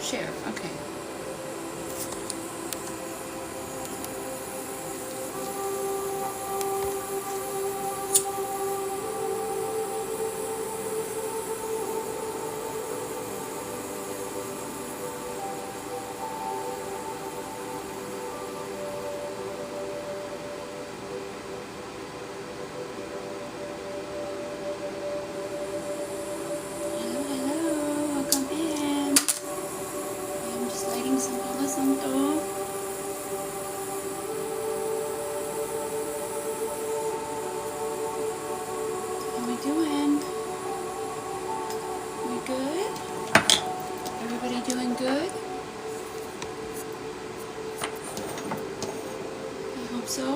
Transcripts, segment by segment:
share. Okay. Doing good? I hope so.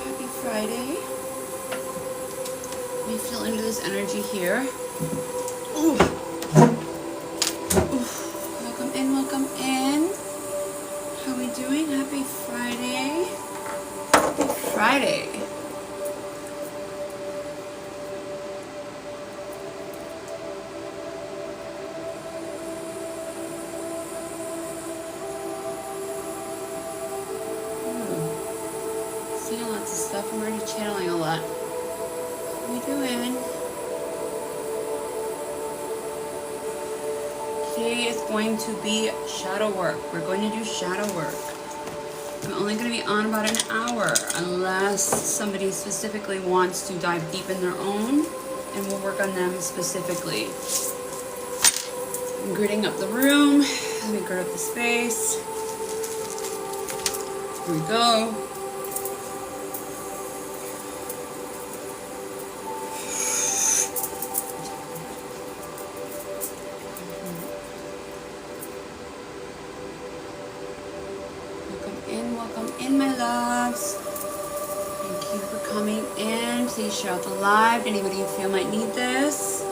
Happy Friday. Let me feel into this energy here. Ooh. Ooh. Welcome in, welcome in. How are we doing? Happy Friday. Happy Friday. I'm already channeling a lot. How are we doing? Today is going to be shadow work. We're going to do shadow work. I'm only going to be on about an hour unless somebody specifically wants to dive deep in their own, and we'll work on them specifically. I'm gridding up the room. Let me grid up the space. Here we go. Welcome in, my loves. Thank you for coming in. Please share out the live. Anybody you feel might need this.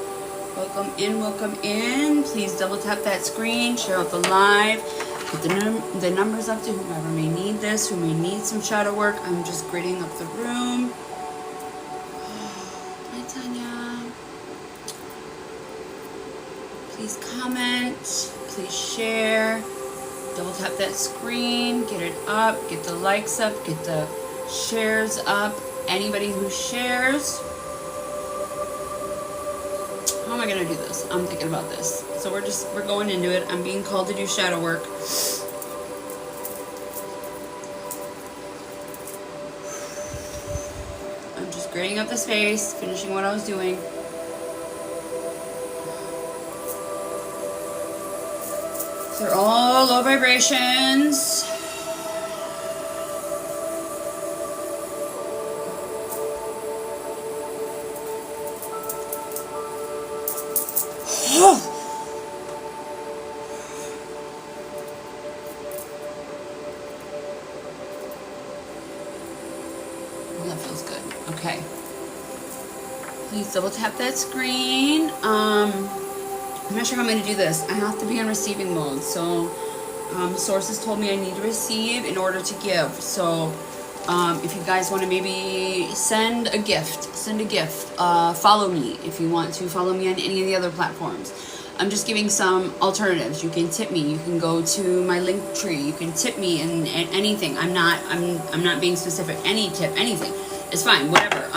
Welcome in, welcome in. Please double tap that screen, share out the live. Put the numbers up to whomever may need this, who may need some shadow work. I'm just gridding up the room. Hi, Tanya. Please comment. Please share. Double tap that screen, get it up, get the likes up, get the shares up. Anybody who shares. How am I gonna do this? I'm thinking about this. So we're going into it. I'm being called to do shadow work. I'm just grading up the space, finishing what I was doing. They're all low vibrations. That feels good. Okay. Please double tap that screen. I'm not sure how I'm going to do this. I have to be in receiving mode. So sources told me I need to receive in order to give. So if you guys want to maybe send a gift. Follow me if you want to. Follow me on any of the other platforms. I'm just giving some alternatives. You can tip me. You can go to my link tree. You can tip me in anything. I'm not being specific. Any tip, anything. It's fine. Whatever.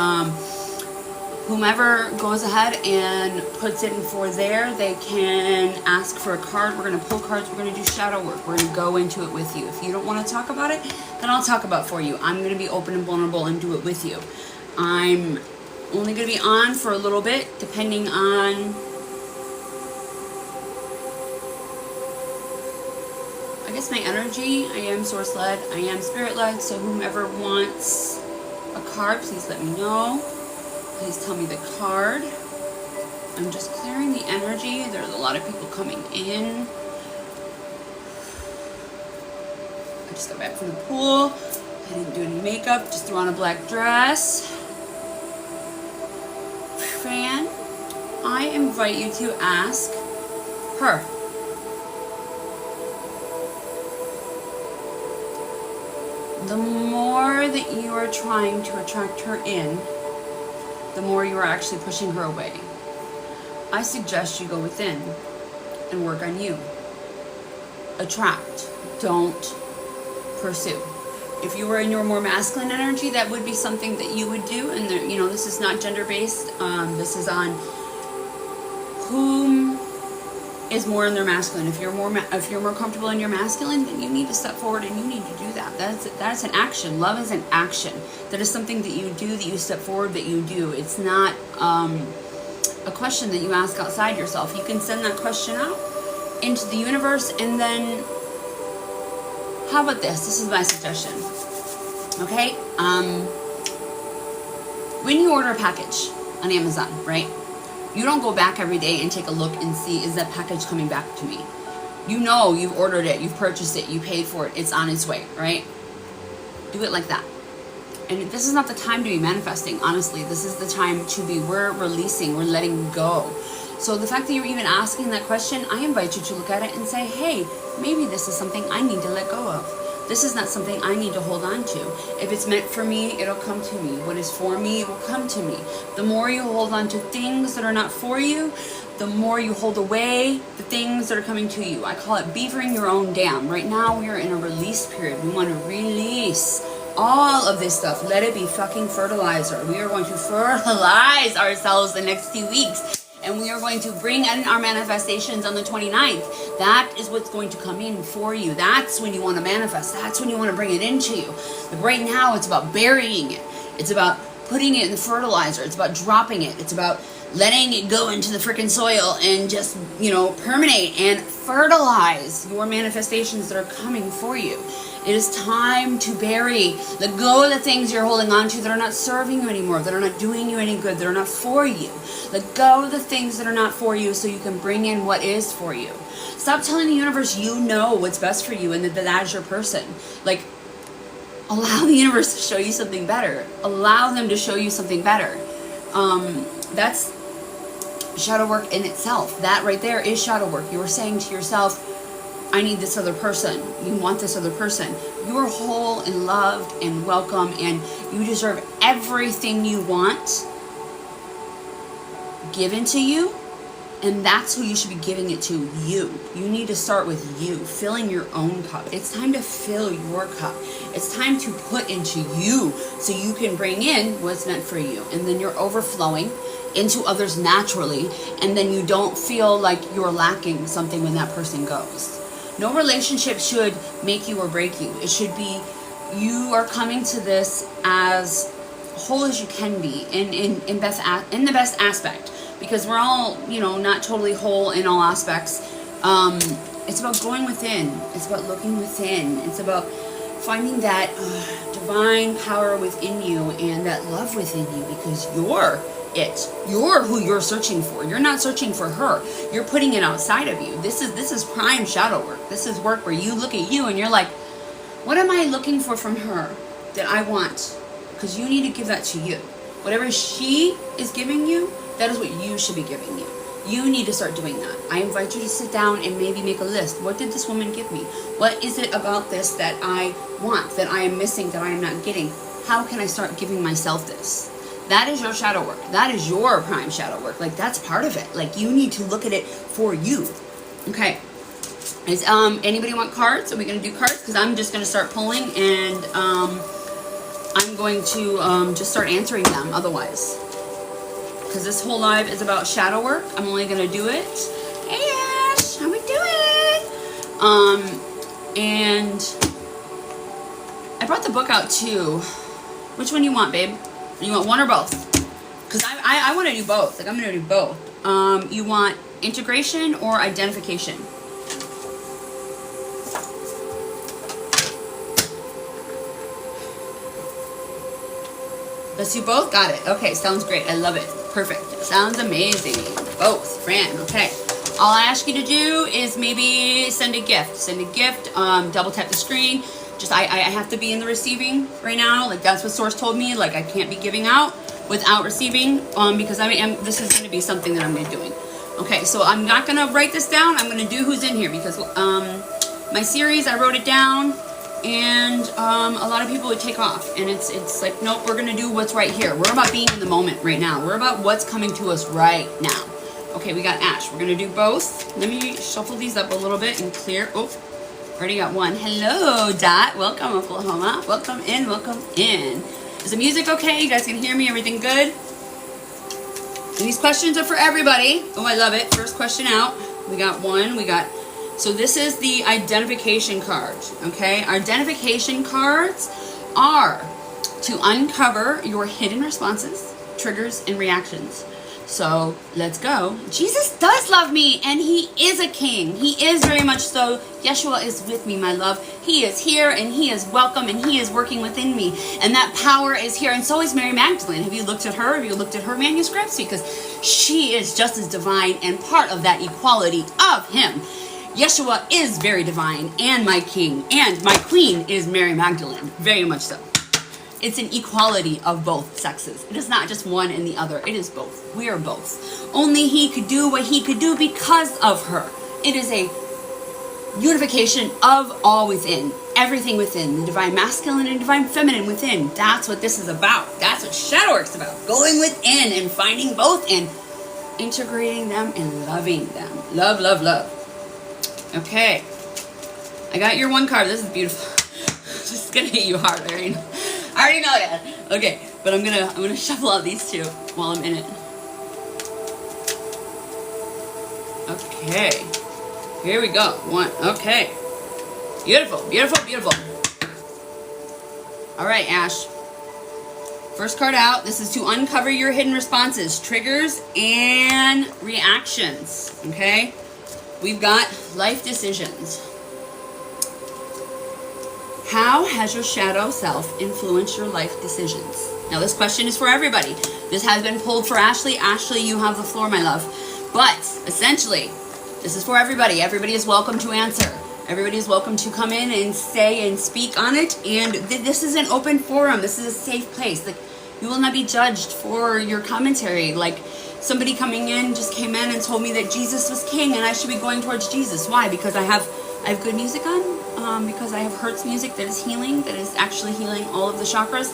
Whomever goes ahead and puts it in for there, they can ask for a card. We're going to pull cards. We're going to do shadow work. We're going to go into it with you. If you don't want to talk about it, then I'll talk about it for you. I'm going to be open and vulnerable and do it with you. I'm only going to be on for a little bit, depending on, I guess, my energy. I am source-led. I am spirit-led. So whomever wants a card, please let me know. Please tell me the card. I'm just clearing the energy. There's a lot of people coming in. I just got back from the pool. I didn't do any makeup. Just threw on a black dress. Fran, I invite you to ask her. The more that you are trying to attract her in, the more you are actually pushing her away. I suggest you go within and work on you. Attract, don't pursue. If you were in your more masculine energy, that would be something that you would do. And there, you know, this is not gender based. This is on whom is more in their masculine. If you're more comfortable in your masculine, then you need to step forward and you need to do that. That's an action. Love is an action. That is something that you do, that you step forward, that you do. It's not a question that you ask outside yourself. You can send that question out into the universe, and then how about this? This is my suggestion. Okay? When you order a package on Amazon, right? You don't go back every day and take a look and see, is that package coming back to me? You know you've ordered it, you've purchased it, you paid for it, it's on its way, right? Do it like that. And this is not the time to be manifesting, honestly. This is the time to be, we're releasing, we're letting go. So the fact that you're even asking that question, I invite you to look at it and say, hey, maybe this is something I need to let go of. This is not something I need to hold on to. If it's meant for me, it'll come to me. What is for me, it will come to me. The more you hold on to things that are not for you, the more you hold away the things that are coming to you. I call it beavering your own dam. Right now, we are in a release period. We want to release all of this stuff. Let it be fucking fertilizer. We are going to fertilize ourselves the next few weeks. And we are going to bring in our manifestations on the 29th. That is what's going to come in for you. That's when you want to manifest. That's when you want to bring it into you. But right now, it's about burying it. It's about putting it in the fertilizer. It's about dropping it. It's about letting it go into the freaking soil and just, you know, permeate and fertilize your manifestations that are coming for you. It is time to bury, let go of the things you're holding on to that are not serving you anymore, that are not doing you any good, that are not for you. Let go of the things that are not for you so you can bring in what is for you. Stop telling the universe you know what's best for you and that is your person. Like, allow the universe to show you something better. Allow them to show you something better. That's shadow work in itself. That right there is shadow work. You are saying to yourself, I need this other person. You want this other person. You are whole and loved and welcome, and you deserve everything you want given to you, and that's who you should be giving it to. You. You need to start with you, filling your own cup. It's time to fill your cup. It's time to put into you so you can bring in what's meant for you, and then you're overflowing into others naturally, and then you don't feel like you're lacking something when that person goes. No relationship should make you or break you. It should be, you are coming to this as whole as you can be in the best aspect, because we're all, you know, not totally whole in all aspects. It's about going within. It's about looking within. It's about finding that divine power within you and that love within you, because you're it. You're who you're searching for. You're not searching for her. You're putting it outside of you. This is prime shadow work. This is work where you look at you and you're like, what am I looking for from her that I want? Because you need to give that to you. Whatever she is giving you, that is what you should be giving you. You need to start doing that. I invite you to sit down and maybe make a list. What did this woman give me? What is it about this that I want, that I am missing, that I am not getting? How can I start giving myself this? That is your shadow work. That is your prime shadow work. Like, that's part of it. Like, you need to look at it for you. Okay. Is anybody want cards? Are we going to do cards? Because I'm just going to start pulling, and I'm going to just start answering them otherwise. Because this whole live is about shadow work. I'm only going to do it. Hey, Ash, how we doing? And I brought the book out too. Which one you want, babe? You want one or both? Because I want to do both. Like, I'm going to do both. You want integration or identification? Let's do both? Got it. Okay, sounds great. I love it. Perfect. Sounds amazing. Both. Fran. Okay. All I ask you to do is maybe send a gift. Send a gift. Double tap the screen. Just I have to be in the receiving right now. Like, that's what Source told me. Like, I can't be giving out without receiving. Because this is going to be something that I'm going to be doing. Okay, so I'm not going to write this down. I'm going to do who's in here because my series, I wrote it down. And a lot of people would take off, and it's like, nope, we're gonna do what's right here. We're about being in the moment right now. We're about what's coming to us right now. Okay, we got Ash. We're going to do both. Let me shuffle these up a little bit and clear. Oh, already got one. Hello, Dot. Welcome, Oklahoma. Welcome in, welcome in. Is the music okay? You guys can hear me? Everything good? And these questions are for everybody. Oh, I love it. First question out. We got one. So this is the identification card, okay? Our identification cards are to uncover your hidden responses, triggers, and reactions. So let's go. Jesus does love me, and he is a king. He is very much so. Yeshua is with me, my love. He is here, and he is welcome, and he is working within me. And that power is here. And so is Mary Magdalene. Have you looked at her? Have you looked at her manuscripts? Because she is just as divine and part of that equality of him. Yeshua is very divine, and my king, and my queen is Mary Magdalene. Very much so. It's an equality of both sexes. It is not just one and the other. It is both. We are both. Only he could do what he could do because of her. It is a unification of all within. Everything within. The divine masculine and divine feminine within. That's what this is about. That's what shadow work's about. Going within and finding both and integrating them and loving them. Love, love, love. Okay. I got your one card. This is beautiful. Just gonna hit you hard, Larry. I already know that. Okay, but I'm gonna shuffle out these two while I'm in it. Okay. Here we go. One. Okay. Beautiful, beautiful, beautiful. All right, Ash. First card out. This is to uncover your hidden responses, triggers, and reactions. Okay? We've got life decisions. How has your shadow self influenced your life decisions? Now, this question is for everybody. This has been pulled for Ashley. Ashley, you have the floor, my love. But, essentially, this is for everybody. Everybody is welcome to answer. Everybody is welcome to come in and say and speak on it. And this is an open forum. This is a safe place. Like, you will not be judged for your commentary. Like, somebody coming in just came in and told me that Jesus was king and I should be going towards Jesus. Why? Because I have good music on. Because I have Hertz music that is healing, that is actually healing all of the chakras.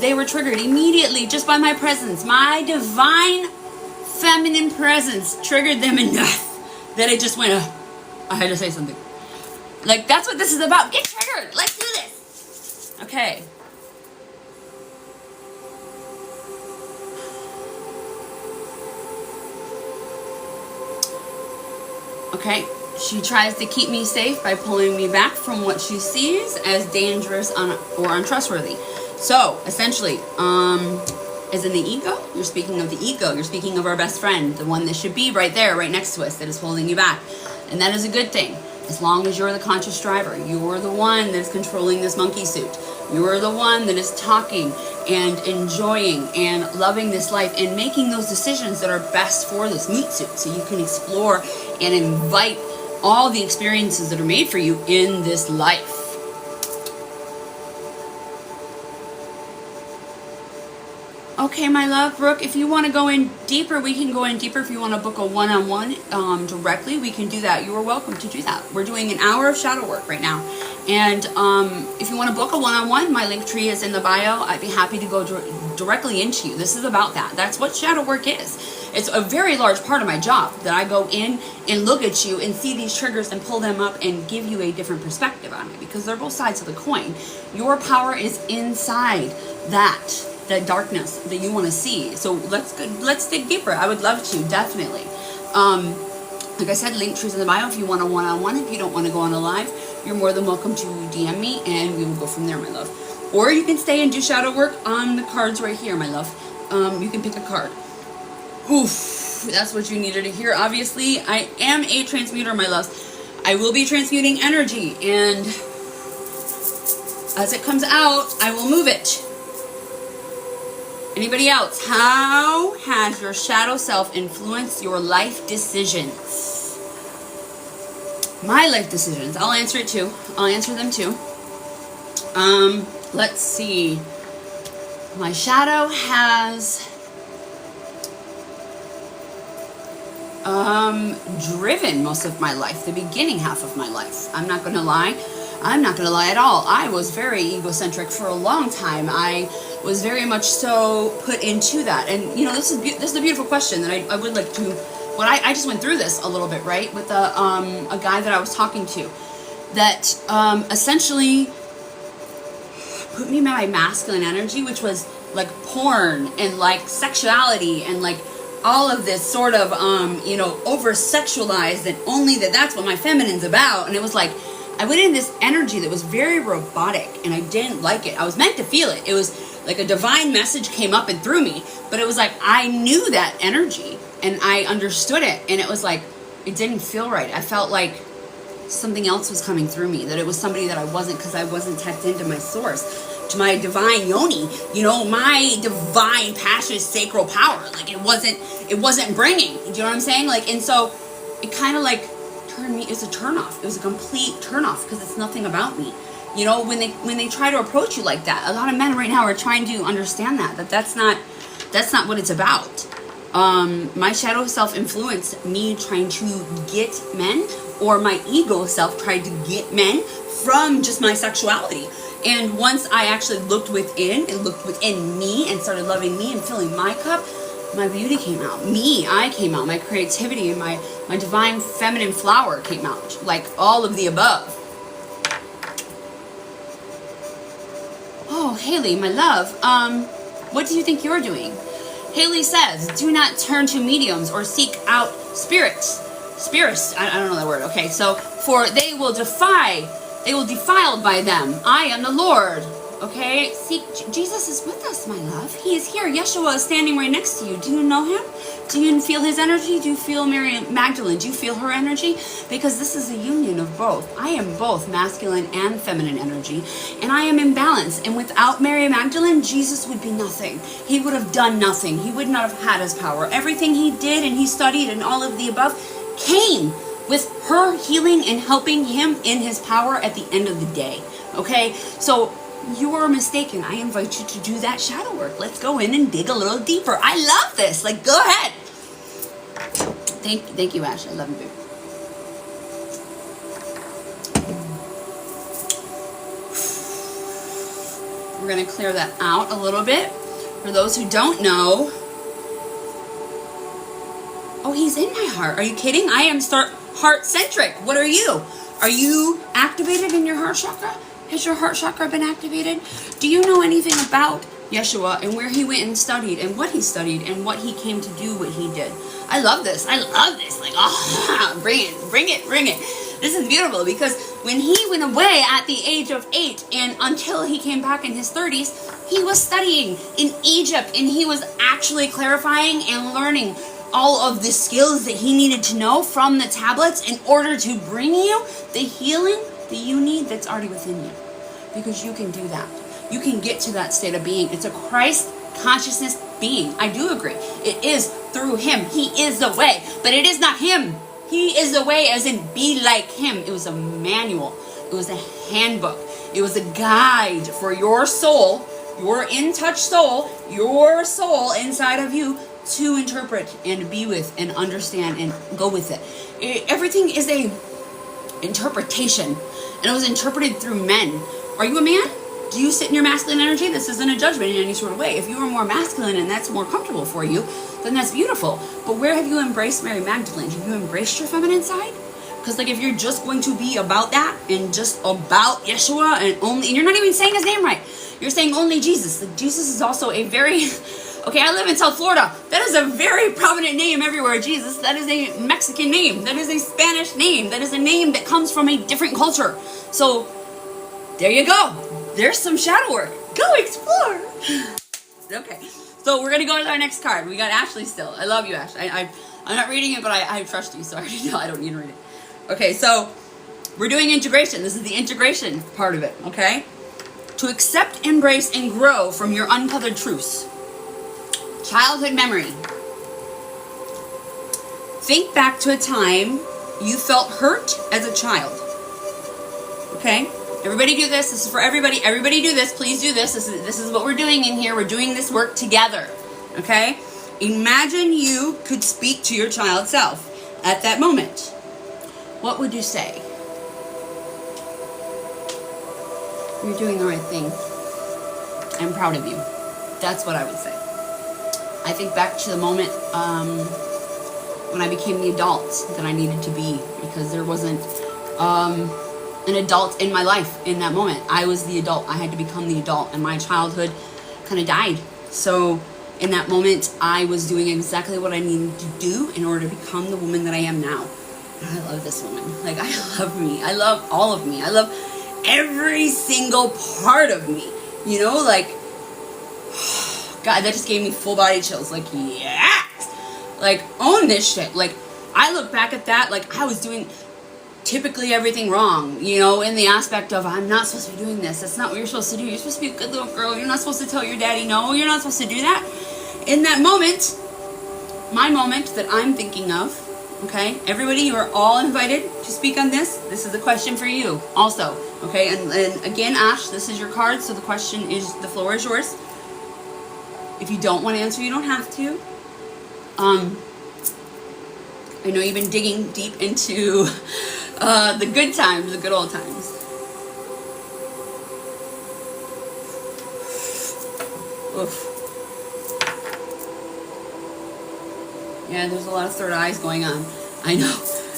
They were triggered immediately just by my presence. My divine feminine presence triggered them enough that it just went, I had to say something. Like, that's what this is about. Get triggered. Let's do this. Okay. Okay. She tries to keep me safe by pulling me back from what she sees as dangerous or untrustworthy. So, essentially, as in the ego, you're speaking of the ego. You're speaking of our best friend, the one that should be right there, right next to us, that is holding you back. And that is a good thing, as long as you're the conscious driver. You're the one that is controlling this monkey suit. You're the one that is talking and enjoying and loving this life and making those decisions that are best for this meat suit, so you can explore and invite all the experiences that are made for you in this life. Okay, my love, Brooke, if you want to go in deeper, we can go in deeper. If you want to book a one-on-one directly, we can do that. You are welcome to do that. We're doing an hour of shadow work right now. And if you want to book a one-on-one, my link tree is in the bio. I'd be happy to go directly into you. This is about that. That's what shadow work is. It's a very large part of my job, that I go in and look at you and see these triggers and pull them up and give you a different perspective on it, because they're both sides of the coin. Your power is inside that darkness that you want to see. So let's dig deeper. I would love to, definitely. Like I said, link trees in the bio if you want a one-on-one. If you don't want to go on a live, you're more than welcome to DM me and we will go from there, my love. Or you can stay and do shadow work on the cards right here, my love. You can pick a card. Oof, that's what you needed to hear. Obviously, I am a transmuter, my loves. I will be transmuting energy, and as it comes out, I will move it. Anybody else? How has your shadow self influenced your life decisions? My life decisions. I'll answer it too. I'll answer them too. Let's see. My shadow has driven most of my life, the beginning half of my life. I'm not going to lie. I'm not going to lie at all. I was very egocentric for a long time. I was very much so put into that. And, you know, this is a beautiful question that I would like to I just went through this a little bit, right, with a guy that I was talking to, that essentially put me in my masculine energy, which was like porn and like sexuality and like all of this sort of over sexualized, and only that's what my feminine's about. And it was like I went in this energy that was very robotic, and I didn't like it. I was meant to feel it. It was like a divine message came up and through me, but it was like I knew that energy and I understood it, and it was like it didn't feel right. I felt like something else was coming through me, that it was somebody that I wasn't, because I wasn't tapped into my source, to my divine yoni, my divine passion, sacral power. Like it wasn't bringing, do you know what I'm saying? Like, and so it kind of like turned me, it was a turn off. It was a complete turn off, because it's nothing about me. When they try to approach you like that, a lot of men right now are trying to understand that's not what it's about. My shadow self influenced me trying to get men, or my ego self tried to get men from just my sexuality. And once I actually looked within and looked within me and started loving me and filling my cup, my beauty came out. I came out. My creativity and my divine feminine flower came out. Like all of the above. Oh, Haley, my love. What do you think you're doing? Haley says, do not turn to mediums or seek out spirits. Spirits, I don't know that word. Okay, so for they will defiled by them. I am the Lord. Okay, see, Jesus is with us, my love. He is here. Yeshua is standing right next to you. Do you know him? Do you feel his energy? Do you feel Mary Magdalene? Do you feel her energy? Because this is a union of both. I am both masculine and feminine energy, and I am in balance. And without Mary Magdalene, Jesus would be nothing. He would have done nothing. He would not have had his power. Everything he did and he studied and all of the above came with her healing and helping him in his power at the end of the day. Okay, so you are mistaken. I invite you to do that shadow work. Let's go in and dig a little deeper. I love this. Like, go ahead. Thank you, Ash. I love you, babe. We're going to clear that out a little bit. For those who don't know, oh, he's in my heart. Are you kidding? I am heart-centric. What are you? Are you activated in your heart chakra? Has your heart chakra been activated? Do you know anything about Yeshua and where he went and studied and what he studied and what he came to do, what he did? I love this. I love this. Like, oh, bring it. This is beautiful, because when he went away at the age of 8 and until he came back in his 30s, he was studying in Egypt, and he was actually clarifying and learning all of the skills that he needed to know from the tablets in order to bring you the healing that you need that's already within you. Because you can do that. You can get to that state of being. It's a Christ consciousness being. I do agree. It is through him. He is the way. But it is not him. He is the way, as in be like him. It was a manual. It was a handbook. It was a guide for your soul, your in-touch soul, your soul inside of you, to interpret and be with and understand and go with it. Everything is a interpretation, and it was interpreted through men. Are you a man? Do you sit in your masculine energy? This isn't a judgment in any sort of way. If you are more masculine and that's more comfortable for you, then that's beautiful. But where have you embraced Mary Magdalene? Have you embraced your feminine side? Because like if you're just going to be about that and just about Yeshua and you're not even saying his name right. You're saying only Jesus. Like Jesus is also a very okay, I live in South Florida. That is a very prominent name everywhere, Jesus. That is a Mexican name. That is a Spanish name. That is a name that comes from a different culture. So, there you go. There's some shadow work. Go explore. Okay, so we're going to go to our next card. We got Ashley still. I love you, Ash. I'm not reading it, but I trust you, so I already know I don't need to read it. Okay, so we're doing integration. This is the integration part of it, okay? To accept, embrace, and grow from your uncovered truths. Childhood memory. Think back to a time you felt hurt as a child. Okay? Everybody do this. This is for everybody. Everybody do this. Please do this. This is what we're doing in here. We're doing this work together. Okay? Imagine you could speak to your child self at that moment. What would you say? You're doing the right thing. I'm proud of you. That's what I would say. I think back to the moment when I became the adult that I needed to be, because there wasn't an adult in my life in that moment. I was the adult. I had to become the adult, and my childhood kind of died. So in that moment, I was doing exactly what I needed to do in order to become the woman that I am now. And I love this woman. Like, I love me. I love all of me. I love every single part of me. You know, like, God, that just gave me full body chills. Like, yes! Like, own this shit. Like, I look back at that, like, I was doing typically everything wrong, you know, in the aspect of, I'm not supposed to be doing this. That's not what you're supposed to do. You're supposed to be a good little girl. You're not supposed to tell your daddy no. You're not supposed to do that. In that moment, my moment that I'm thinking of, okay, everybody, you are all invited to speak on this. This is a question for you also, okay? And again, Ash, this is your card, so the question is, the floor is yours. If you don't want to answer, you don't have to. I know you've been digging deep into the good times, the good old times. Oof. Yeah, there's a lot of third eyes going on. I know.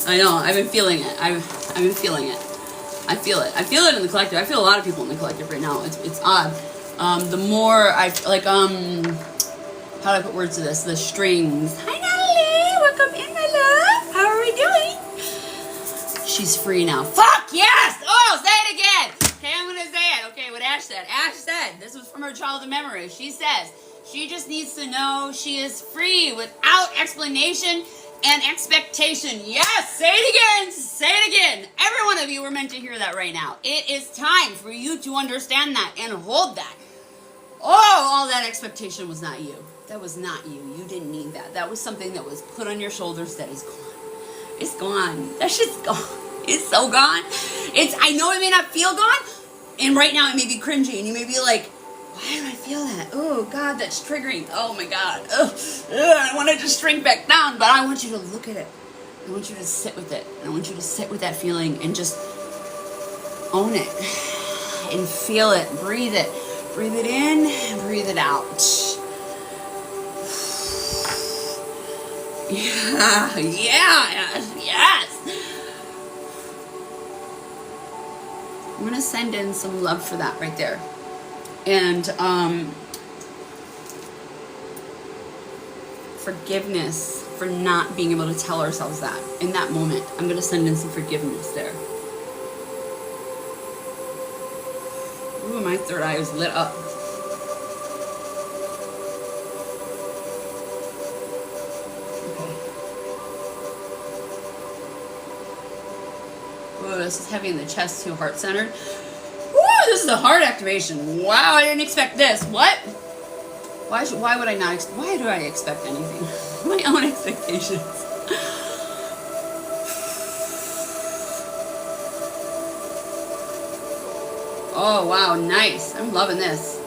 I've been feeling it. I've been feeling it. I feel it. I feel it in the collective. I feel a lot of people in the collective right now. It's odd. The more I like, how do I put words to this? The strings. Hi, Natalie. Welcome in, my love. How are we doing? She's free now. Fuck yes! Oh, say it again. Okay, I'm gonna say it. Okay, what Ash said. Ash said, this was from her childhood memory. She says, she just needs to know she is free without explanation and expectation. Yes, say it again. Say it again. Every one of you were meant to hear that right now. It is time for you to understand that and hold that. Oh, all that expectation was not you. That was not you. You didn't need that. That was something that was put on your shoulders that is gone. It's gone. That shit's gone. It's so gone. I know it may not feel gone, and right now it may be cringy, and you may be like, why do I feel that? Oh, God, that's triggering. Oh, my God. I want to just shrink back down, but I want you to look at it. I want you to sit with it. I want you to sit with that feeling and just own it and feel it. Breathe it. Breathe it in, breathe it out. Yeah, yes. I'm going to send in some love for that right there. And forgiveness for not being able to tell ourselves that in that moment. I'm going to send in some forgiveness there. Ooh, my third eye is lit up. Okay. Ooh, this is heavy in the chest too, heart-centered. Ooh, this is a heart activation. Wow, I didn't expect this. What? Why would I not? Why do I expect anything? My own expectations. Oh, wow, nice. I'm loving this.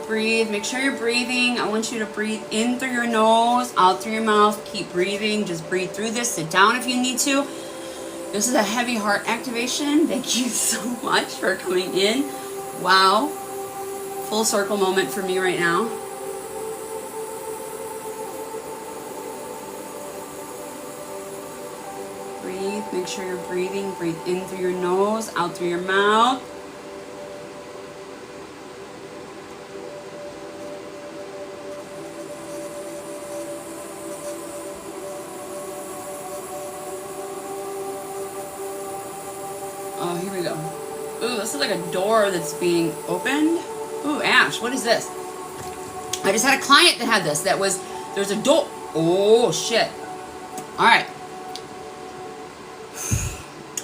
Breathe. Make sure you're breathing. I want you to breathe in through your nose, out through your mouth. Keep breathing. Just breathe through this. Sit down if you need to. This is a heavy heart activation. Thank you so much for coming in. Wow. Full circle moment for me right now. Breathe. Make sure you're breathing. Breathe in through your nose, out through your mouth. Oh, here we go. Ooh, this is like a door that's being opened. Ooh, Ash, what is this? I just had a client that had this. There's a door. Oh, shit. All right.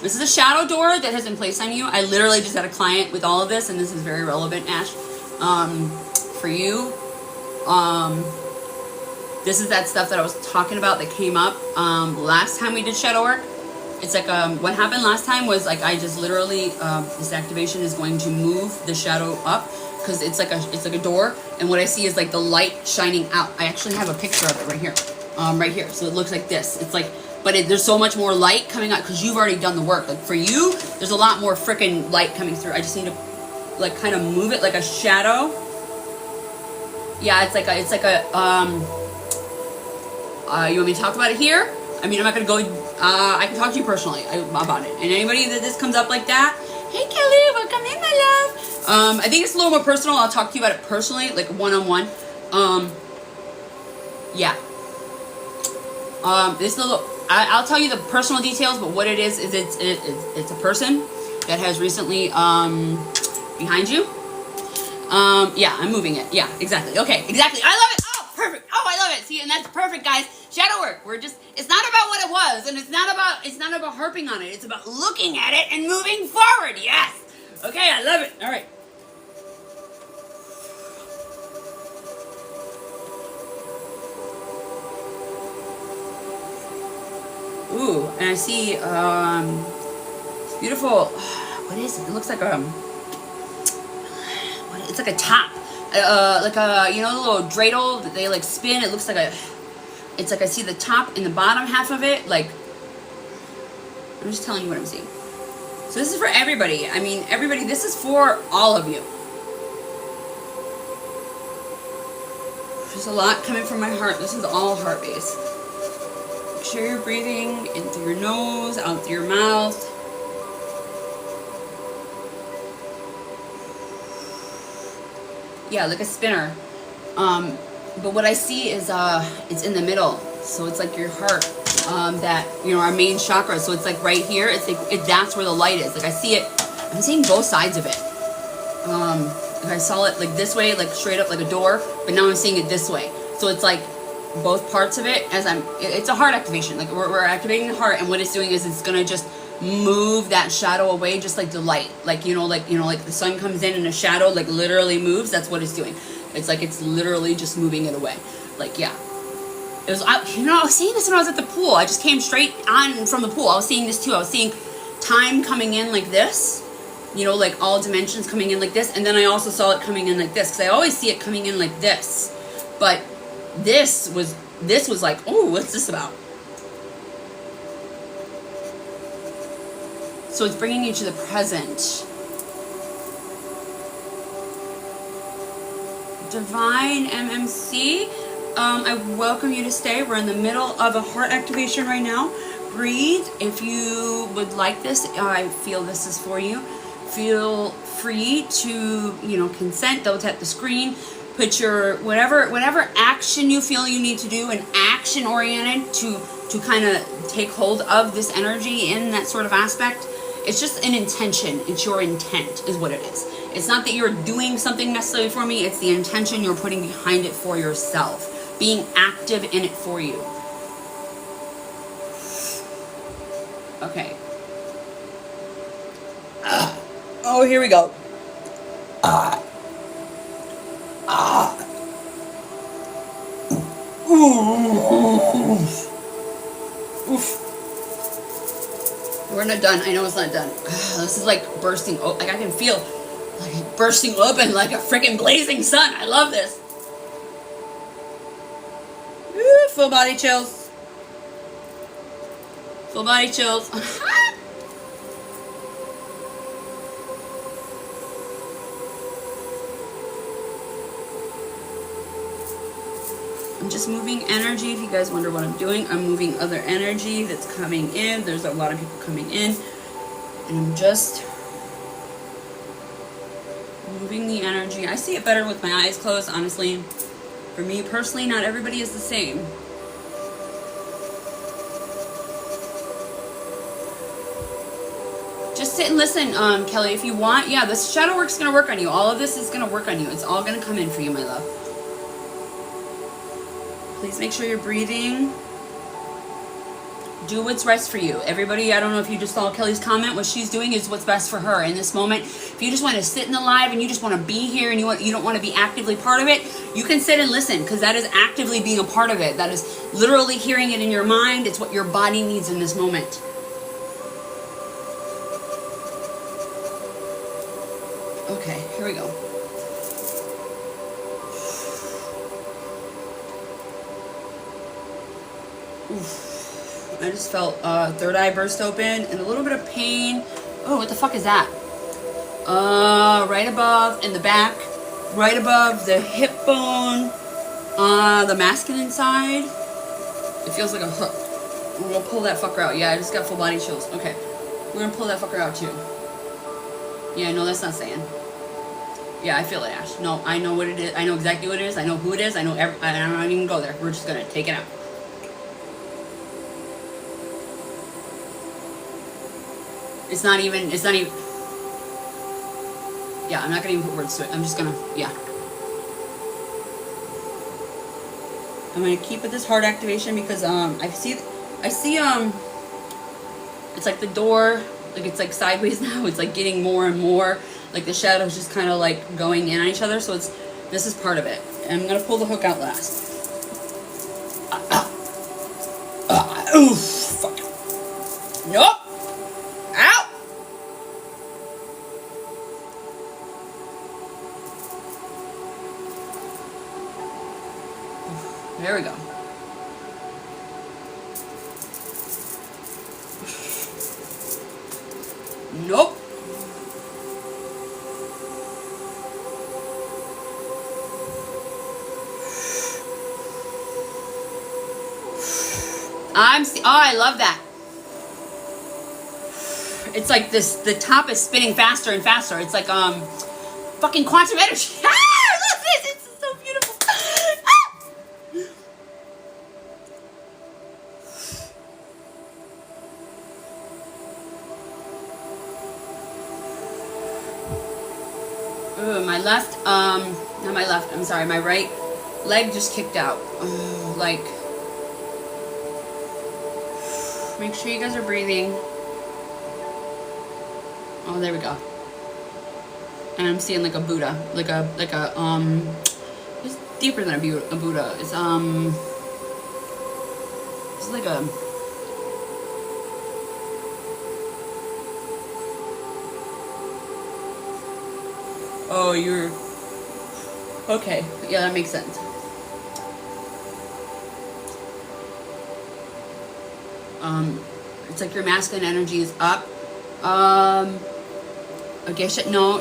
This is a shadow door that has been placed on you. I literally just had a client with all of this, and this is very relevant, Ash, for you. This is that stuff that I was talking about that came up last time we did shadow work. It's like what happened last time was like I just literally this activation is going to move the shadow up because it's like a door, and what I see is like the light shining out. I actually have a picture of it right here, so it looks like this. It's like, but there's so much more light coming out because you've already done the work. Like for you, there's a lot more freaking light coming through. I just need to like kind of move it like a shadow, Yeah, it's like a, you want me to talk about it here? I mean, I'm not gonna go, I can talk to you personally about it. And anybody that this comes up like that, hey Kelly, welcome in, my love. I think it's a little more personal. I'll talk to you about it personally, like one-on-one. Yeah. This little, I'll tell you the personal details, but what it is it's a person that has recently, behind you. Yeah, I'm moving it. Yeah, exactly. Okay, exactly. I love it. Oh, perfect. Oh, I love it. See, and that's perfect, guys. Shadow work. It's not about what it was, and it's not about harping on it. It's about looking at it and moving forward. Yes. Okay, I love it. All right. Ooh, and I see, beautiful, what is it? It looks like, it's like a top, like a, you know, the little dreidel that they like spin. It looks like it's like I see the top and the bottom half of it. Like, I'm just telling you what I'm seeing. So this is for everybody. I mean, everybody, this is for all of you. There's a lot coming from my heart. This is all heart-based. Make sure you're breathing in through your nose, out through your mouth. Yeah, like a spinner. But what I see is it's in the middle. So it's like your heart, that, you know, our main chakra. So it's like right here. It's like that's where the light is. Like I see it. I'm seeing both sides of it. Like I saw it like this way, like straight up like a door, but now I'm seeing it this way. So it's like both parts of it as it's a heart activation. Like we're activating the heart, and what it's doing is it's gonna just move that shadow away, just like the light. Like, you know, like the sun comes in and a shadow like literally moves. That's what it's doing. It's like it's literally just moving it away. Like, yeah. It was, you know, I was seeing this when I was at the pool. I just came straight on from the pool. I was seeing this too. I was seeing time coming in like this. You know, like all dimensions coming in like this. And then I also saw it coming in like this, because I always see it coming in like this. But this was like, oh, what's this about? So it's bringing you to the present. Divine MMC, I welcome you to stay. We're in the middle of a heart activation right now. Breathe. If you would like this, I feel this is for you. Feel free to, you know, consent. Double tap the screen. Put your whatever action you feel you need to do, and action oriented to kind of take hold of this energy in that sort of aspect. It's just an intention. It's your intent is what it is. It's not that you're doing something necessarily for me. It's the intention you're putting behind it for yourself. Being active in it for you. Okay. Oh, here we go. Oof. We're not done. I know it's not done. This is like bursting. Oh, like I can feel like bursting open like a freaking blazing sun. I love this. Ooh, full body chills. Full body chills. I'm just moving energy. If you guys wonder what I'm doing, I'm moving other energy that's coming in. There's a lot of people coming in, and I'm just moving the energy. I see it better with my eyes closed, honestly. For me personally, not everybody is the same. Just sit and listen, Kelly, if you want. Yeah, this shadow work's gonna work on you. All of this is gonna work on you. It's all gonna come in for you, my love. Please make sure you're breathing. Do what's best for you. Everybody, I don't know if you just saw Kelly's comment. What she's doing is what's best for her in this moment. If you just want to sit in the live and you just want to be here and you don't want to be actively part of it, you can sit and listen, because that is actively being a part of it. That is literally hearing it in your mind. It's what your body needs in this moment. Okay, here we go. Oof. I just felt third eye burst open and a little bit of pain. Oh, what the fuck is that? Right above in the back. right above the hip bone, the masculine side. It feels like a hook. We're gonna pull that fucker out. Yeah, I just got full body chills. Okay. We're gonna pull that fucker out too. Yeah, no, that's not saying. Yeah, I feel it, Ash. No, I know what it is. I know exactly what it is. I know who it is. I know I don't even go there. We're just gonna take it out. It's not even, yeah, I'm not gonna even put words to it. I'm just gonna, yeah. I'm gonna keep with this heart activation because I see it's like the door, like it's like sideways now. It's like getting more and more, like the shadows just kind of like going in on each other. So this is part of it. And I'm gonna pull the hook out last. Oof, fuck. Nope. Ow. There we go. Nope. Oh, I love that. It's like this, the top is spinning faster and faster. It's like, fucking quantum energy. Ah, I love this. It's so beautiful. Ah! Ooh, my left, not my left, I'm sorry, my right leg just kicked out. Ooh, like, make sure you guys are breathing. Oh, there we go. And I'm seeing like a Buddha, like a it's deeper than a Buddha. It's like a, oh, you're, okay, yeah, that makes sense. It's like your masculine energy is up. I guess no,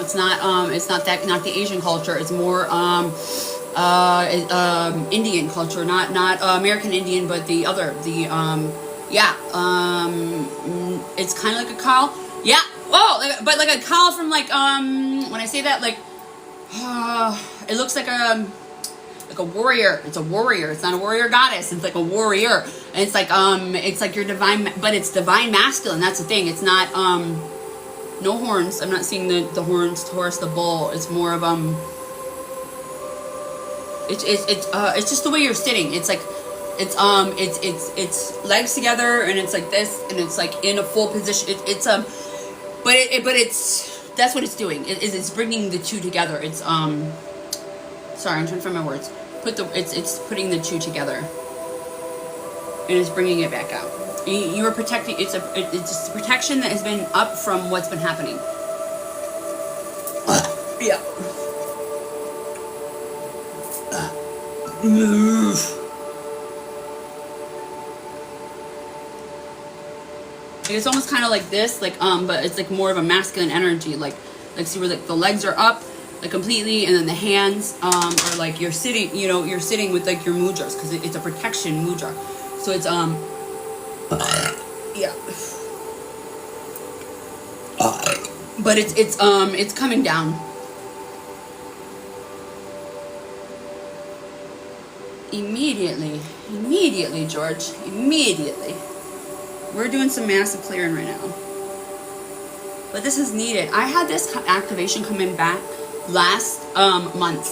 it's not that, not the Asian culture. It's more Indian culture, not American Indian, but the other, yeah, it's kind of like a cow. Yeah, whoa, but like a cow from like when I say that, like it looks like a warrior. It's a warrior. It's not a warrior goddess. It's like a warrior, and it's like your divine, but it's divine masculine. That's the thing. It's not no horns. I'm not seeing the horns, Taurus, the bull. It's more of it's just the way you're sitting. It's like it's legs together, and it's like this, and it's like in a full position. But it's that's what it's doing. It's bringing the two together. It's sorry, I'm trying to find my words. It's putting the two together, and it's bringing it back out. You are protecting. It's a protection that has been up from what's been happening. Yeah. Move. It's almost kind of like this, like but it's like more of a masculine energy. Like see where like the legs are up, like completely, and then the hands are like you're sitting. You know, you're sitting with like your mudras because it's a protection mudra. So it's yeah. But it's coming down. Immediately, George. Immediately. We're doing some massive clearing right now. But this is needed. I had this activation coming back last month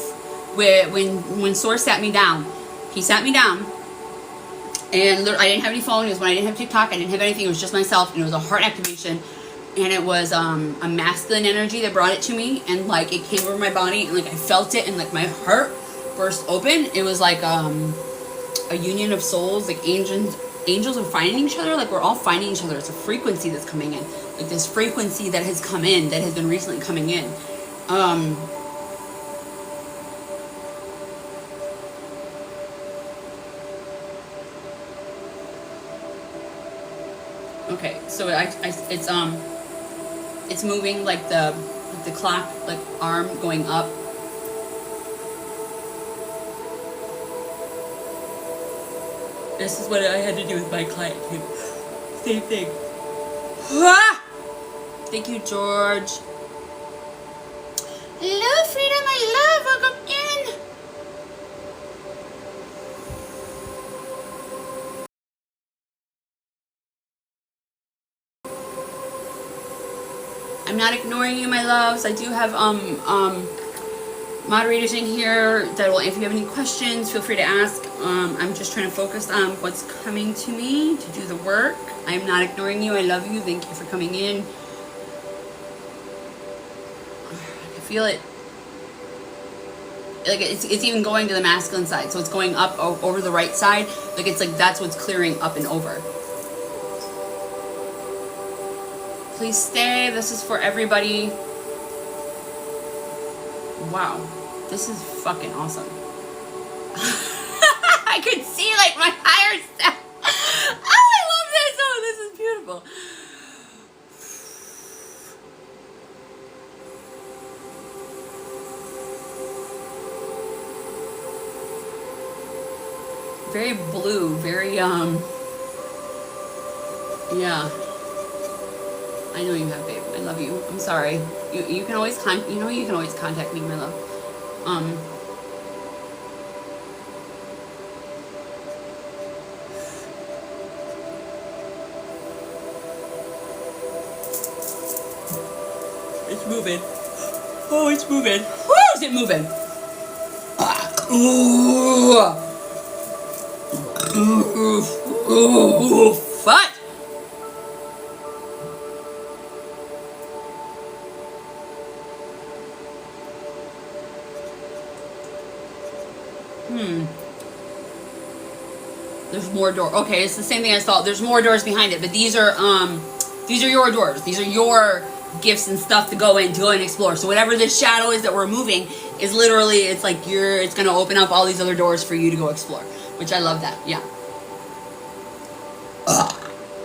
when Source sat me down. He sat me down. And I didn't have any phone. It was when I didn't have TikTok. I didn't have anything. It was just myself. And it was a heart activation. And it was a masculine energy that brought it to me. And like it came over my body. And like I felt it. And like my heart burst open. It was like a union of souls. Like angels are finding each other. Like we're all finding each other. It's a frequency that's coming in. Like this frequency that has come in. That has been recently coming in. Okay, so it's moving like the clock, like arm going up, This is what I had to do with my client too. Same thing. Ah! Thank you, George. Hello, Freedom, my love. Welcome in. I'm not ignoring you, my loves. I do have moderators in here that will, if you have any questions, feel free to ask. I'm just trying to focus on what's coming to me to do the work. I'm not ignoring you. I love you. Thank you for coming in. I feel it. Like it's even going to the masculine side, so it's going up over the right side. Like it's like that's what's clearing up and over. Please stay. This is for everybody. Wow, this is fucking awesome. I could see like my higher self. Oh, I love this. Oh, this is beautiful. Very blue, very yeah. I know you have, babe. I love you. I'm sorry. You can always you can always contact me, my love. It's moving. Oh, it's moving. Woo! Is it moving? Ooh. Ooh. Fuck. There's more door. Okay, it's the same thing I saw. There's more doors behind it, but these are your doors. These are your gifts and stuff to go in, to go and explore. So whatever this shadow is that we're moving is literally, it's like it's gonna open up all these other doors for you to go explore. Which I love that. Yeah.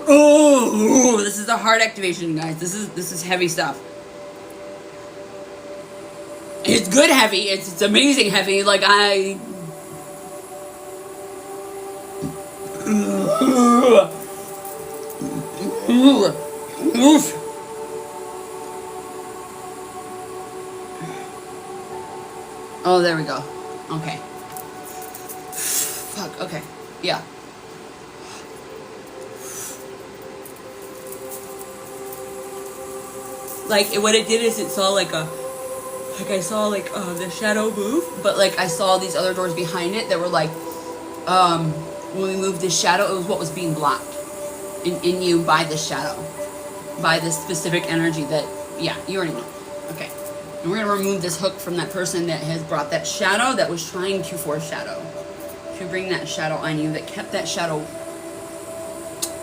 Oh, this is the heart activation, guys. This is heavy stuff. It's good heavy. It's amazing heavy. Like Oh, there we go. Okay. Fuck, okay. Yeah. Like, what it did is it saw like I saw like the shadow move, but like I saw these other doors behind it that were like, when we moved this shadow, it was what was being blocked in you by this shadow, by this specific energy that, yeah, you already know. Okay. And we're going to remove this hook from that person that has brought that shadow, that was trying to foreshadow, to bring that shadow on you, that kept that shadow,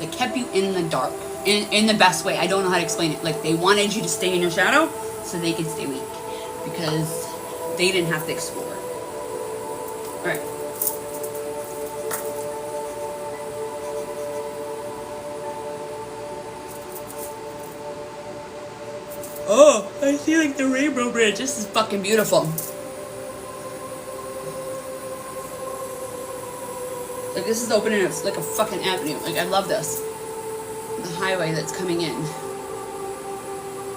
that kept you in the dark, in the best way. I don't know how to explain it. Like, they wanted you to stay in your shadow so they could stay weak, because they didn't have to explore. All right. Oh, I see like the rainbow bridge. This is fucking beautiful. Like, this is opening up like a fucking avenue. Like, I love this. The highway that's coming in.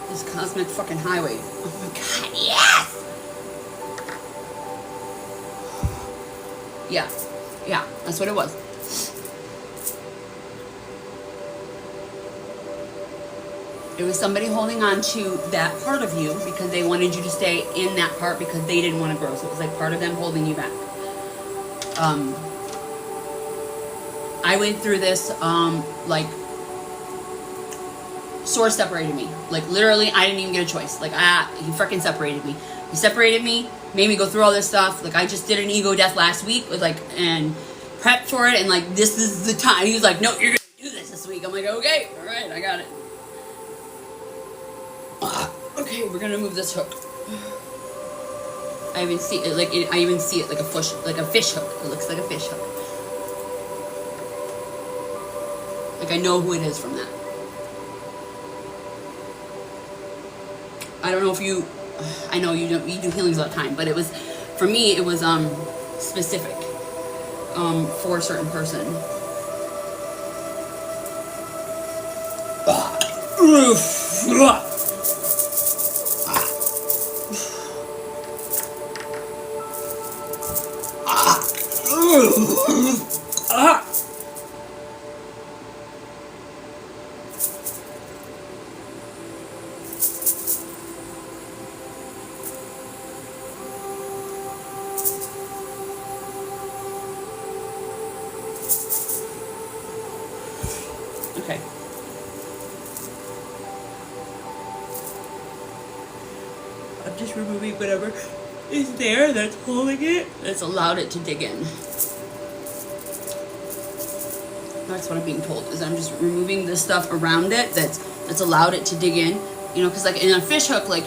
This cosmic fucking highway. Oh my god, yes! Yeah. Yeah, that's what it was. It was somebody holding on to that part of you because they wanted you to stay in that part because they didn't want to grow. So it was like part of them holding you back. I went through this, like, Source separated me. Like, literally, I didn't even get a choice. Like, he freaking separated me. He separated me, made me go through all this stuff. Like, I just did an ego death last week with, like, and prepped for it. And, like, this is the time. He was like, no, you're going to do this week. I'm like, okay, all right, I got it. Okay, we're gonna move this hook. I even see it I even see it like a fish hook. It looks like a fish hook. Like, I know who it is from that. I don't know if you, I know you do healings all the time, but it was, for me, it was specific for a certain person. Okay. I'm just removing whatever is there that's holding it, that's allowed it to dig in. That's what I'm being told, is I'm just removing the stuff around it that's allowed it to dig in. You know, because like in a fish hook, like,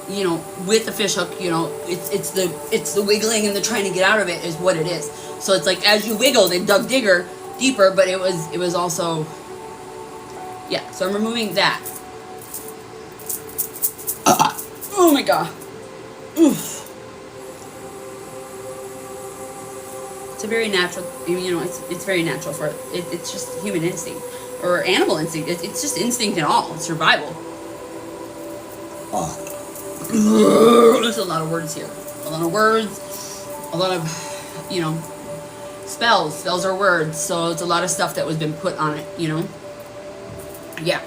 you know, with the fish hook, you know, it's the wiggling and the trying to get out of it is what it is. So it's like as you wiggle, they dug deeper, but it was also, yeah. So I'm removing that. Oh my god. Oof. It's a very natural, you know, it's very natural for it. It's just human instinct or animal instinct. It's just instinct and all. It's survival. Oh. There's a lot of words here. A lot of words. A lot of, you know, spells. Spells are words. So it's a lot of stuff that was been put on it, you know. Yeah.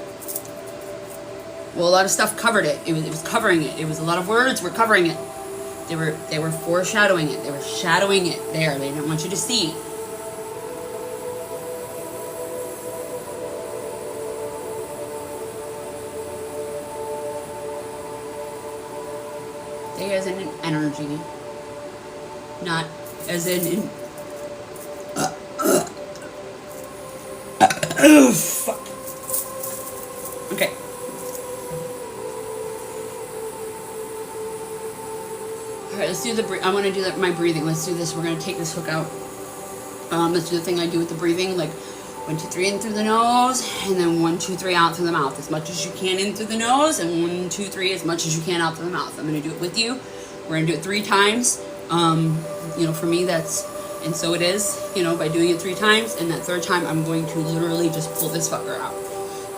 Well, a lot of stuff covered it. It was covering it. It was a lot of words were covering it. They were foreshadowing it. They were shadowing it there. They didn't want you to see. They as in an energy, not as in oh, fuck. Okay. Alright, let's do I want to do my breathing. Let's do this. We're going to take this hook out. Let's do the thing I do with the breathing. Like 1, 2, 3 in through the nose. And then 1, 2, 3 out through the mouth. As much as you can in through the nose. And 1, 2, 3 as much as you can out through the mouth. I'm going to do it with you. We're going to do it 3 times. You know, for me that's... And so it is, you know, by doing it 3 times. And that 3rd time, I'm going to literally just pull this fucker out.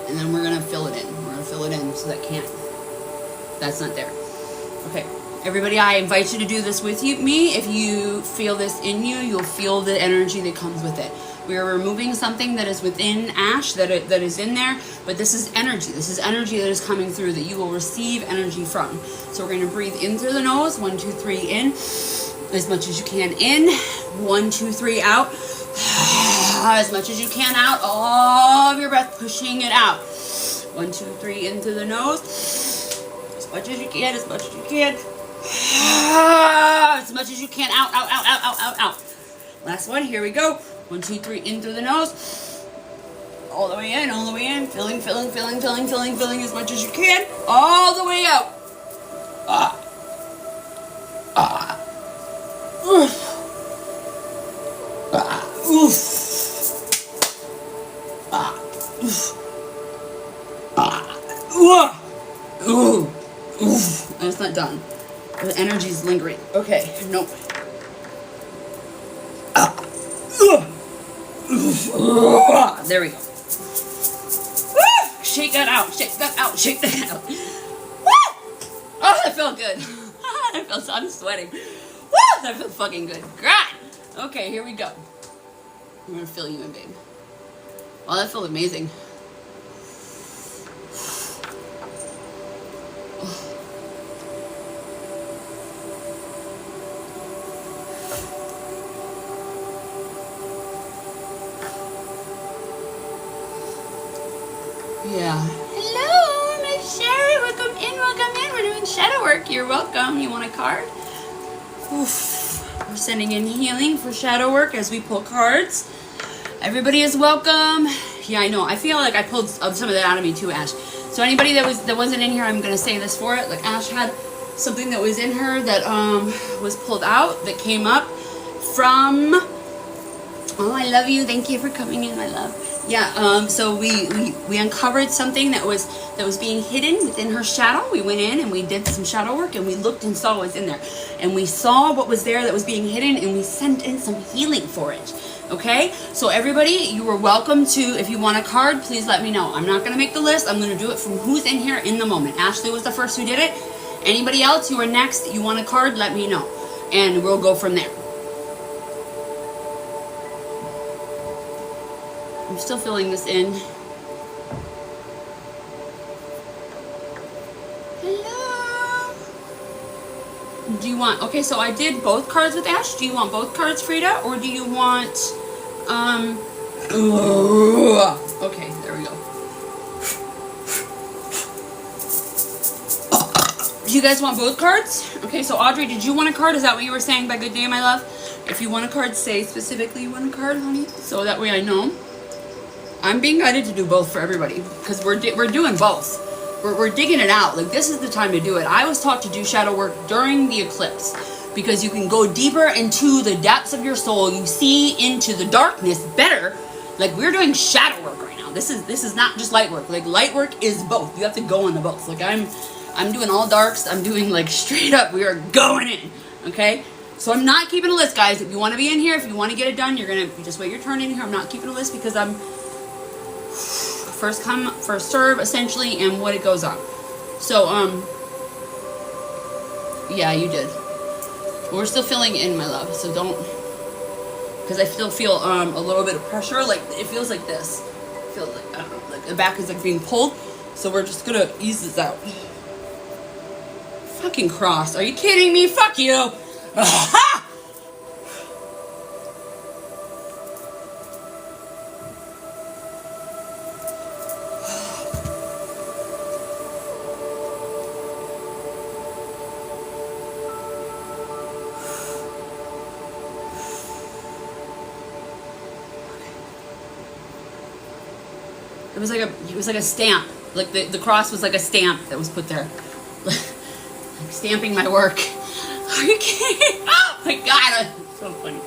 And then we're going to fill it in. We're going to fill it in so that can't... That's not there. Okay. Everybody, I invite you to do this with me. If you feel this in you, you'll feel the energy that comes with it. We are removing something that is within Ash, that is in there, but this is energy. This is energy that is coming through that you will receive energy from. So we're going to breathe in through the nose. 1, 2, 3 in. As much as you can in. 1, 2, 3 out. As much as you can out. All of your breath, pushing it out. 1, 2, 3 in through the nose. As much as you can, as much as you can. As much as you can. Out, out, out, out, out, out, out. Last one. Here we go. 1, 2, 3 in through the nose. All the way in, all the way in. Filling, filling, filling, filling, filling, filling as much as you can. All the way out. Oof. Oof. Ooh. Oof. And it's not done. The energy is lingering. Okay, nope. There we go. Shake that out. Shake that out. Shake that out. Oh, that felt good. That felt. I'm sweating. Woo! That felt fucking good. God. Okay, here we go. I'm gonna fill you in, babe. Wow, that felt amazing. Yeah. Hello, Miss Sherry. Welcome in, welcome in. We're doing shadow work. You're welcome. You want a card? Oof. We're sending in healing for shadow work as we pull cards. Everybody is welcome. Yeah, I know. I feel like I pulled some of that out of me too, Ash. So anybody that wasn't in here, I'm gonna say this for it. Like Ash had something that was in her that was pulled out, that came up from. Oh, I love you. Thank you for coming in, my love. Yeah, so we uncovered something that was being hidden within her shadow. We went in and we did some shadow work and we looked and saw what was in there. And we saw what was there that was being hidden and we sent in some healing for it. Okay, so everybody, you are welcome to, if you want a card, please let me know. I'm not going to make the list. I'm going to do it from who's in here in the moment. Ashley was the first who did it. Anybody else, you are next, you want a card, let me know. And we'll go from there. I'm still filling this in. Hello. Do you want, okay, so I did both cards with Ash. Do you want both cards, Frida? Or do you want, okay, there we go. Do you guys want both cards? Okay, so Audrey, did you want a card? Is that what you were saying by good day, my love? If you want a card, say specifically you want a card, honey. So that way I know. I'm being guided to do both for everybody because we're doing both. We're digging it out. Like, this is the time to do it. I was taught to do shadow work during the eclipse because you can go deeper into the depths of your soul. You see into the darkness better. Like, we're doing shadow work right now. This is not just light work. Like, light work is both. You have to go in the both. Like, I'm doing all darks. I'm doing, like, straight up. We are going in. Okay? So I'm not keeping a list, guys. If you want to be in here, if you want to get it done, you're going to just wait your turn in here. I'm not keeping a list because I'm first come, first serve, essentially, and what it goes on. So, yeah, you did. We're still filling in, my love, so don't, because I still feel a little bit of pressure. Like, it feels like this. It feels like, I don't know, like the back is like being pulled. So we're just gonna ease this out. Fucking cross. Are you kidding me? Fuck you. It was like a stamp. Like the cross was like a stamp that was put there. Like stamping my work. Are you kidding? Oh my god, that's so funny.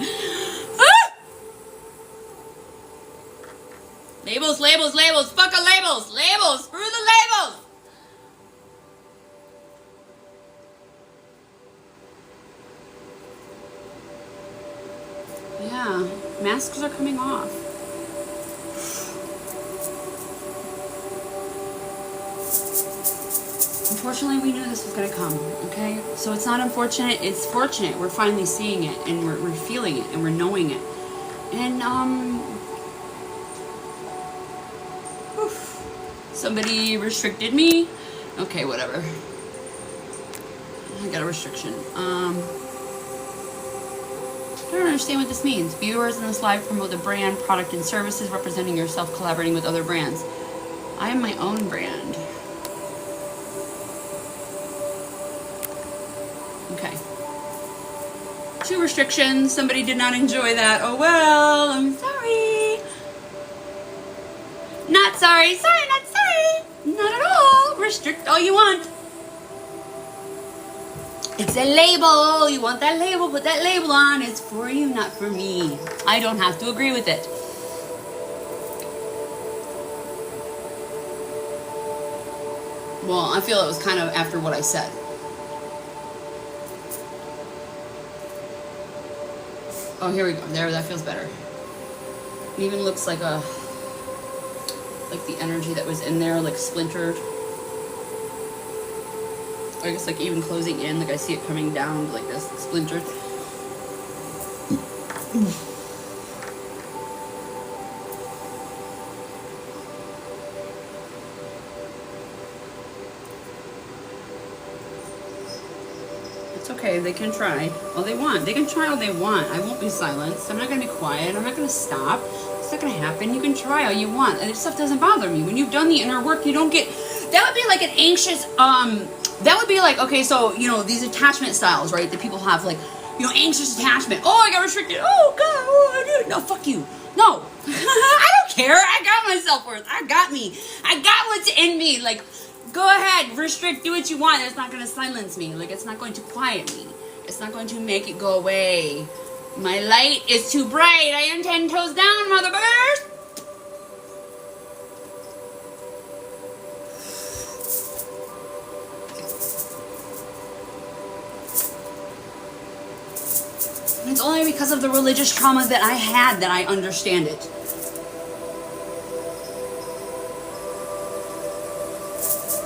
Ah! Labels, labels, labels, fucking labels, labels, screw the labels. Yeah, masks are coming off. Unfortunately, we knew this was going to come, okay? So it's not unfortunate, it's fortunate. We're finally seeing it, and we're feeling it, and we're knowing it. And, somebody restricted me. Okay, whatever. I got a restriction. I don't understand what this means. Viewers in this live promote the brand, product, and services representing yourself collaborating with other brands. I am my own brand. Okay. 2 restrictions. Somebody did not enjoy that. Oh well, I'm sorry. Not sorry. Sorry, not sorry. Not at all. Restrict all you want. It's a label. You want that label, put that label on. It's for you, not for me. I don't have to agree with it. Well, I feel it was kind of after what I said. Oh, here we go. There, that feels better. It even looks like the energy that was in there, like splintered. I guess like even closing in, like I see it coming down like this, splintered. It's okay, they can try all they want. They can try all they want. I won't be silenced. I'm not going to be quiet. I'm not going to stop. It's not going to happen. You can try all you want. And this stuff doesn't bother me. When you've done the inner work, you don't get... That would be like an anxious... That would be like, okay, so, you know, these attachment styles, right, that people have, like, you know, anxious attachment. Oh, I got restricted. Oh, God. Oh, I did. No, fuck you. No. I don't care. I got my self-worth. I got me. I got what's in me. Like... Go ahead, restrict, do what you want. It's not going to silence me. Like, it's not going to quiet me. It's not going to make it go away. My light is too bright. I am 10 toes down, mother bears. It's only because of the religious trauma that I had that I understand it.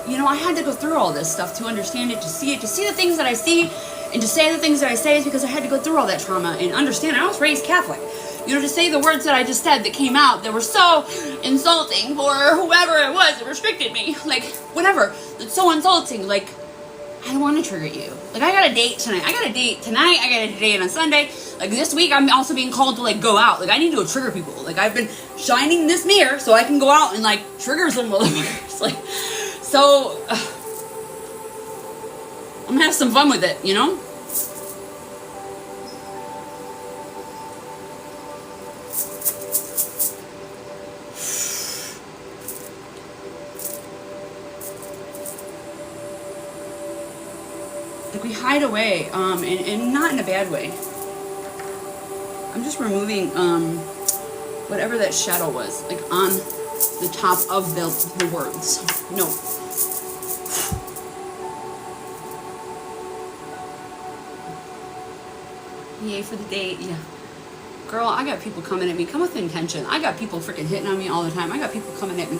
You know, I had to go through all this stuff to understand it, to see the things that I see, and to say the things that I say is because I had to go through all that trauma and understand. I was raised Catholic. You know, to say the words that I just said that came out that were so insulting for whoever it was that restricted me. Like, whatever. It's so insulting. Like, I don't want to trigger you. Like, I got a date tonight. I got a date tonight. I got a date on Sunday. Like, this week, I'm also being called to, like, go out. Like, I need to go trigger people. Like, I've been shining this mirror so I can go out and, like, trigger some motherfuckers. Like, so, I'm gonna have some fun with it, you know? Like, we hide away, and not in a bad way. I'm just removing, whatever that shadow was, like, on the top of the words. No. Yay for the date, yeah. Girl, I got people coming at me. Come with intention. I got people freaking hitting on me all the time. I got people coming at me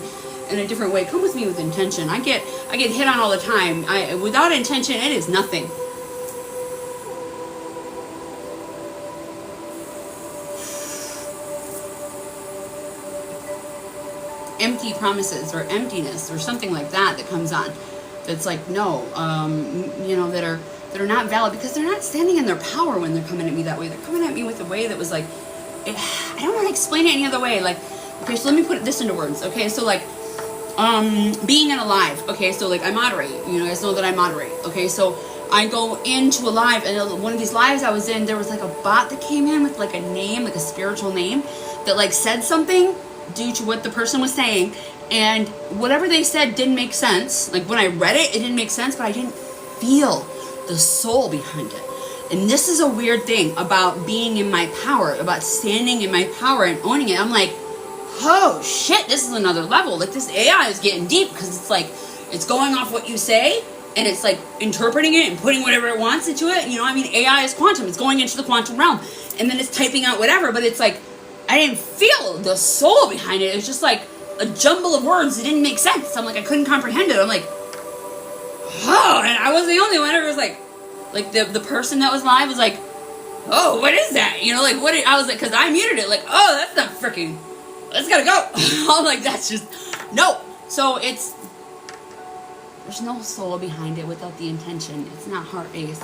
in a different way. Come with me with intention. I get hit on all the time. Without intention, it is nothing. Empty promises or emptiness or something like that comes on. That's like, no, you know, that are not valid because they're not standing in their power when they're coming at me that way. They're coming at me with a way that was like, I don't want to explain it any other way. Like, okay, so let me put this into words. Okay, so like, being in a live. Okay, so like I moderate. You guys know that I moderate. Okay, so I go into a live, and one of these lives I was in, there was like a bot that came in with like a name, like a spiritual name, that like said something due to what the person was saying, and whatever they said didn't make sense. Like when I read it, it didn't make sense, but I didn't feel the soul behind it. And this is a weird thing about being in my power, about standing in my power and owning it. I'm like, oh shit, this is another level. Like this AI is getting deep because it's like, it's going off what you say and it's like interpreting it and putting whatever it wants into it. You know, I mean, AI is quantum. It's going into the quantum realm and then it's typing out whatever, but it's like, I didn't feel the soul behind it. It was just like a jumble of words that didn't make sense. I'm like, I couldn't comprehend it. I'm like, oh, and I wasn't the only one. It was like the person that was live was like, oh, what is that? You know, like what? I was like, because I muted it. Like, oh, that's not freaking. That's gotta go. I'm like, that's just no. So there's no soul behind it without the intention. It's not heart base.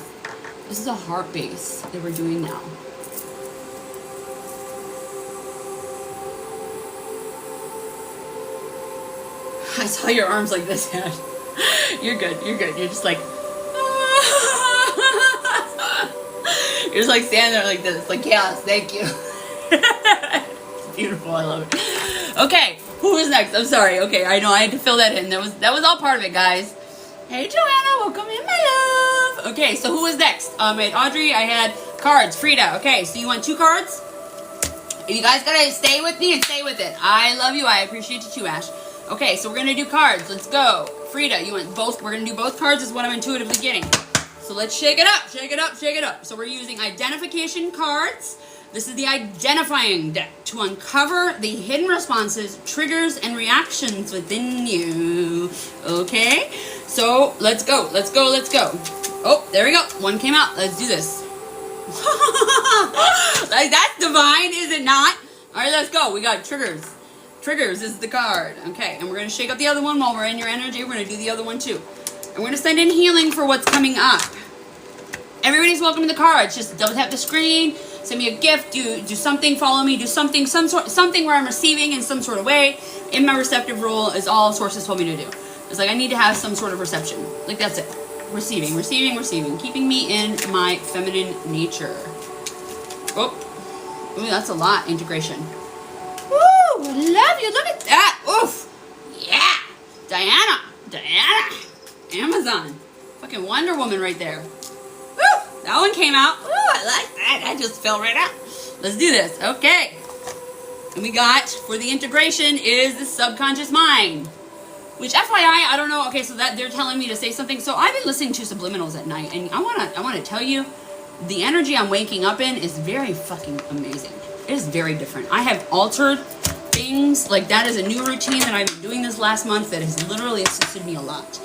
This is a heart base that we're doing now. I saw your arms like this, Anne. You're good. You're good. You're just like, you're just like standing there like this. Like, yes, thank you. It's beautiful. I love it. Okay, who is next? I'm sorry. Okay, I know I had to fill that in. That was all part of it, guys. Hey, Joanna, welcome in, my love. Okay, so who was next? I had Audrey. I had cards. Frida. Okay, so you want 2 cards? If you guys gotta stay with me and stay with it. I love you. I appreciate you too, Ash. Okay, so we're gonna do cards. Let's go. Frida, you want both? We're gonna do both cards is what I'm intuitively getting. So let's shake it up, shake it up, shake it up. So we're using identification cards. This is the identifying deck to uncover the hidden responses, triggers, and reactions within you. Okay, so let's go, let's go, let's go. Oh, there we go. One came out. Let's do this. Like, that's divine, is it not? All right, let's go. We got triggers. Triggers is the card. Okay, and we're going to shake up the other one while we're in your energy. We're going to do the other one too. And we're going to send in healing for what's coming up. Everybody's welcome to the cards. Just double tap the screen, send me a gift, do something, follow me, do something, something where I'm receiving in some sort of way. In my receptive role is all sources told me to do. It's like I need to have some sort of reception. Like that's it. Receiving, receiving, receiving. Keeping me in my feminine nature. Oh, ooh, that's a lot. Integration. Woo! Love you. Look at that. Oof. Yeah. Diana. Amazon. Fucking Wonder Woman right there. Woo! That one came out. Ooh, I like that. That just fell right out. Let's do this. Okay. And we got, for the integration, is the subconscious mind. Which, FYI, I don't know. Okay, so that they're telling me to say something. So I've been listening to subliminals at night, and I wanna tell you, the energy I'm waking up in is very fucking amazing. It is very different. I have altered things. Like, that is a new routine that I've been doing this last month that has literally assisted me a lot.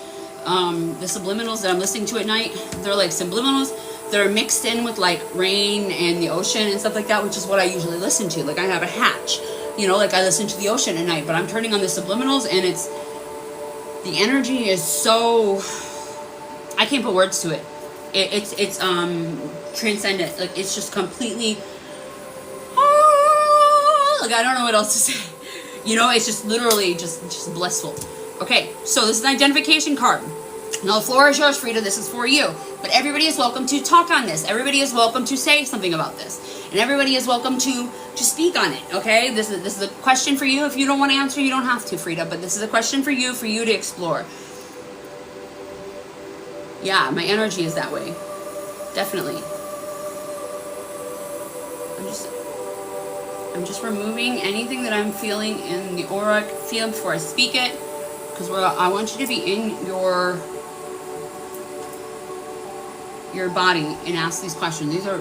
The subliminals that I'm listening to at night, they're like subliminals. They're mixed in with like rain and the ocean and stuff like that, which is what I usually listen to. Like, I have a hatch, you know, like I listen to the ocean at night, but I'm turning on the subliminals, and it's, the energy is so, I can't put words to it. It's transcendent. Like, it's just completely, like, I don't know what else to say. You know, it's just literally just blissful. Okay, so this is an identification card. Now, the floor is yours, Frida. This is for you. But everybody is welcome to talk on this. Everybody is welcome to say something about this. And everybody is welcome to speak on it, okay? This is a question for you. If you don't want to answer, you don't have to, Frida. But this is a question for you to explore. Yeah, my energy is that way. Definitely. I'm just removing anything that I'm feeling in the auric field before I speak it. Because I want you to be in your body and ask these questions. These are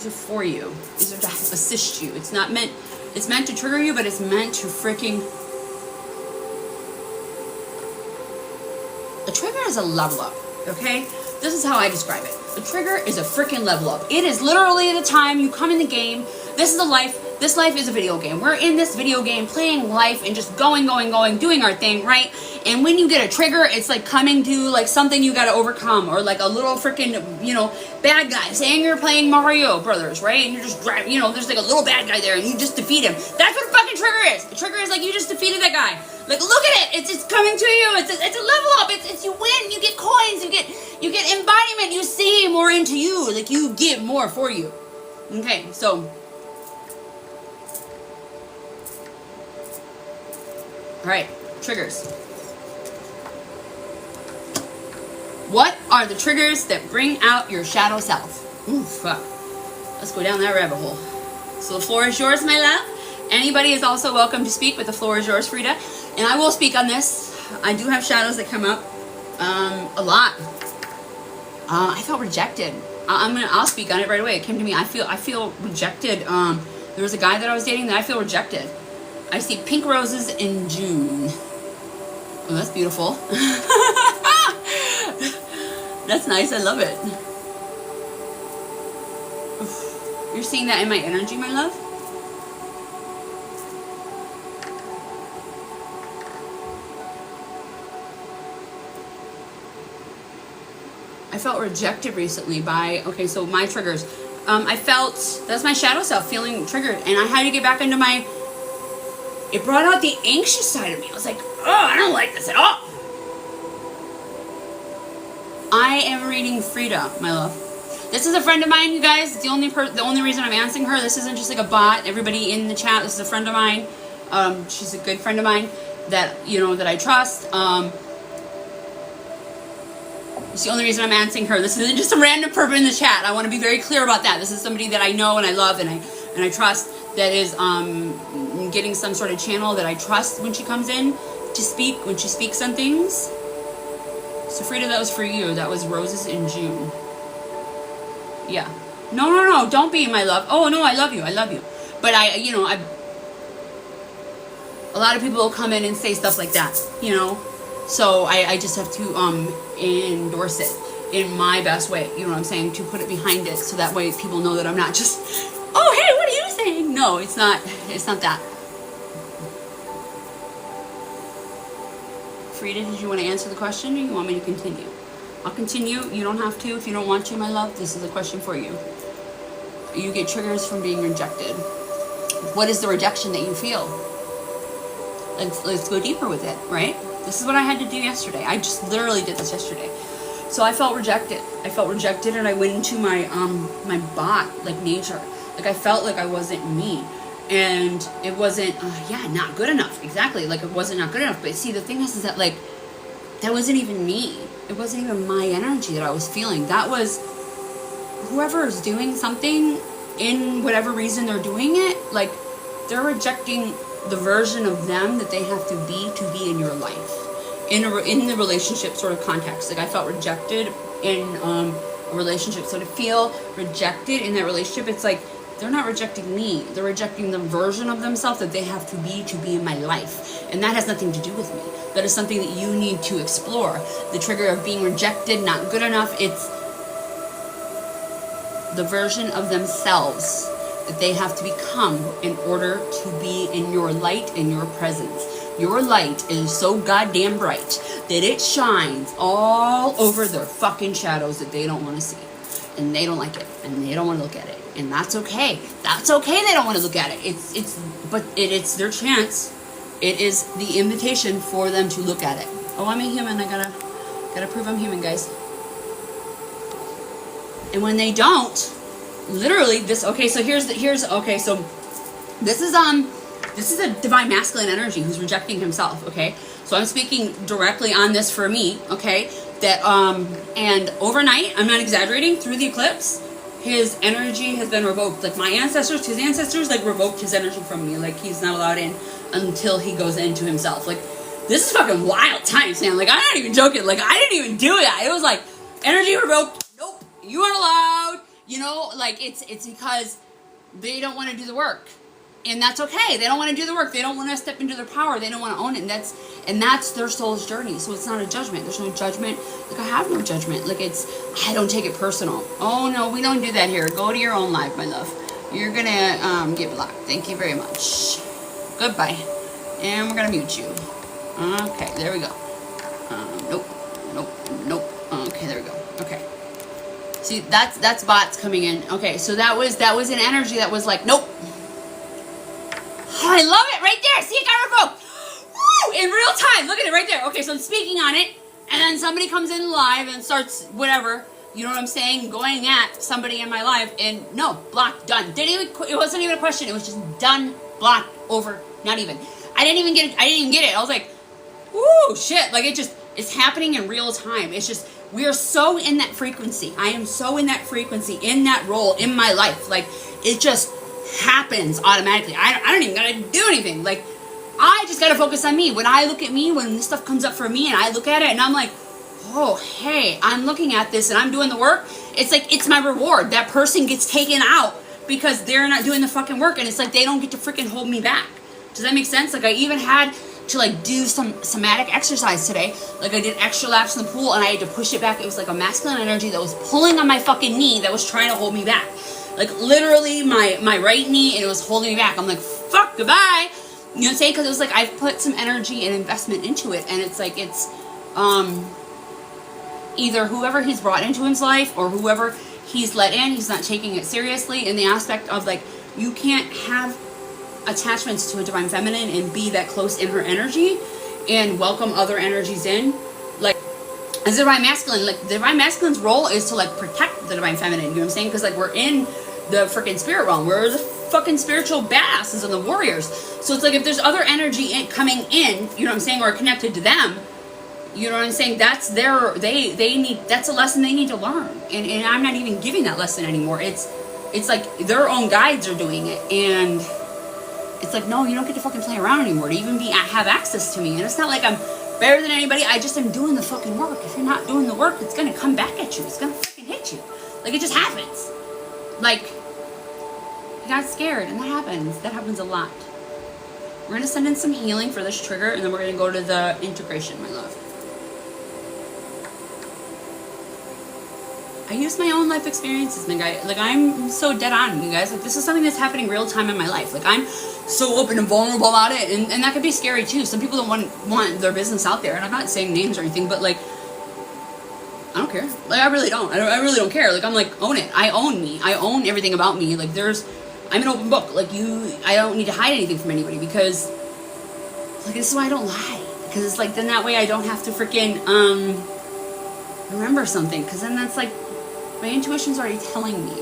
for you. These are to assist you. It's meant to trigger you, but it's meant to freaking, a trigger is a level up, okay? This is how I describe it. A trigger is a freaking level up. It is literally the time you come in the game. This is a life. This life is a video game. We're in this video game playing life and just going, doing our thing, right? And when you get a trigger, it's like coming to like something you got to overcome, or like a little freaking, you know, bad guy. Saying you're playing Mario Brothers, right? And you're just driving, you know, there's like a little bad guy there and you just defeat him. That's what a fucking trigger is. A trigger is like you just defeated that guy. Like, look at it. It's coming to you. It's a level up. It's you win. You get coins. You get embodiment. You see more into you. Like, you give more for you. Okay, so. Alright, triggers. What are the triggers that bring out your shadow self? Ooh, fuck. Let's go down that rabbit hole. So the floor is yours, my love. Anybody is also welcome to speak, but the floor is yours, Frida. And I will speak on this. I do have shadows that come up a lot. I felt rejected. I'll speak on it right away. It came to me. I feel rejected. There was a guy that I was dating that I feel rejected. I see pink roses in June. Oh, that's beautiful. That's nice. I love it. You're seeing that in my energy, my love? I felt rejected recently by, okay, so my triggers. I felt, that's my shadow self feeling triggered, and I had to get back into my, it brought out the anxious side of me. I was like, oh, I don't like this at all. I am reading Frida, my love. This is a friend of mine, you guys. The only reason I'm answering her, this isn't just like a bot. Everybody in the chat, this is a friend of mine. She's a good friend of mine that, you know, that I trust. It's the only reason I'm answering her. This isn't just a random person in the chat. I want to be very clear about that. This is somebody that I know and I love and I trust, that is getting some sort of channel that I trust when she comes in to speak, when she speaks on things. So Frida, that was for you. That was Roses in June. Yeah. No, don't be, my love. Oh, no, I love you. But a lot of people will come in and say stuff like that, you know? So I just have to endorse it in my best way, you know what I'm saying? To put it behind it so that way people know that I'm not just, oh, hey, what are you saying? No, it's not that. Frida, did you want to answer the question, or you want me to continue? I'll continue. You don't have to if you don't want to, my love. This is a question for you. You get triggers from being rejected. What is the rejection that you feel? Let's go deeper with it, right? This is what I had to do yesterday. I just literally did this yesterday. So I felt rejected. And I went into my my bot, like nature. Like I felt like I wasn't me. And it wasn't, not good enough. Exactly. Like it wasn't not good enough. But see, the thing is that like, that wasn't even me. It wasn't even my energy that I was feeling. That was whoever is doing something in whatever reason they're doing it. Like they're rejecting the version of them that they have to be in your life. in the relationship sort of context. Like I felt rejected in a relationship. So to feel rejected in that relationship, it's like they're not rejecting me. They're rejecting the version of themselves that they have to be in my life. And that has nothing to do with me. That is something that you need to explore. The trigger of being rejected, not good enough, it's the version of themselves that they have to become in order to be in your light, in your presence. Your light is so goddamn bright that it shines all over their fucking shadows that they don't want to see. And they don't like it. And they don't want to look at it. And that's okay. That's okay they don't want to look at it. It's their chance. It is the invitation for them to look at it. Oh, I'm a human. I gotta prove I'm human, guys. And when they don't, literally this, okay, so this is a divine masculine energy who's rejecting himself, okay? So I'm speaking directly on this for me, okay? That and overnight, I'm not exaggerating, through the eclipse, his energy has been revoked. Like his ancestors like revoked his energy from me. Like he's not allowed in until he goes into himself. Like this is fucking wild times, man. Like I'm not even joking. Like I didn't even do that. It was like energy revoked. Nope, you aren't allowed. You know, like it's because they don't want to do the work. And that's okay. They don't want to do the work. They don't want to step into their power. They don't want to own it. And that's their soul's journey. So it's not a judgment. There's no judgment. Like I have no judgment. Like I don't take it personal. Oh no, we don't do that here. Go to your own life, my love. You're gonna get blocked. Thank you very much. Goodbye. And we're gonna mute you. Okay, there we go. Nope. Okay, there we go. Okay. See, that's bots coming in. Okay, so that was an energy that was like, nope. Oh, I love it right there. See, it got revoked. Woo! In real time. Look at it right there. Okay, so I'm speaking on it, and then somebody comes in live and starts whatever. You know what I'm saying? Going at somebody in my life, and no, blocked, done. It wasn't even a question. It was just done, blocked, over, not even. I didn't even get it. I was like, woo, shit. Like it's happening in real time. It's just, we are so in that frequency. I am so in that frequency, in that role, in my life. Like, it just happens automatically. I don't even gotta do anything. Like, I just gotta focus on me. When I look at me, when this stuff comes up for me and I look at it and I'm like, oh, hey, I'm looking at this and I'm doing the work. It's like, it's my reward. That person gets taken out because they're not doing the fucking work, and it's like they don't get to freaking hold me back. Does that make sense? Like, I even had to like do some somatic exercise today. Like I did extra laps in the pool and I had to push it back. It was like a masculine energy that was pulling on my fucking knee that was trying to hold me back. Like literally my right knee, and it was holding me back. I'm like, fuck, goodbye. You know what I'm saying? Because it was like I've put some energy and investment into it, and it's like it's either whoever he's brought into his life or whoever he's let in, he's not taking it seriously in the aspect of like, you can't have attachments to a divine feminine and be that close in her energy and welcome other energies in. Like as a divine masculine, like the divine masculine's role is to like protect the divine feminine, you know what I'm saying? Because like we're in the freaking spirit realm, we're the fucking spiritual badasses and the warriors. So it's like if there's other energy coming in, you know what I'm saying, or connected to them, you know what I'm saying, that's their, they need, that's a lesson they need to learn. And I'm not even giving that lesson anymore. It's like their own guides are doing it, and it's like, no, you don't get to fucking play around anymore to even have access to me. And it's not like I'm better than anybody. I just am doing the fucking work. If you're not doing the work, it's gonna come back at you. It's gonna fucking hit you. Like, it just happens. Like, you got scared, and that happens. That happens a lot. We're gonna send in some healing for this trigger, and then we're gonna go to the integration, my love. I use my own life experiences, like I'm so dead on, you guys. Like, this is something that's happening real time in my life. Like, I'm so open and vulnerable about it, and that could be scary too. Some people don't want their business out there, and I'm not saying names or anything, but like, I don't care. Like, I really don't. I really don't care. Like, I'm like, own it. I own me. I own everything about me. Like, I'm an open book. Like, I don't need to hide anything from anybody, because like, this is why I don't lie. Because it's like, then that way I don't have to freaking remember something, because then that's like, my intuition's already telling me,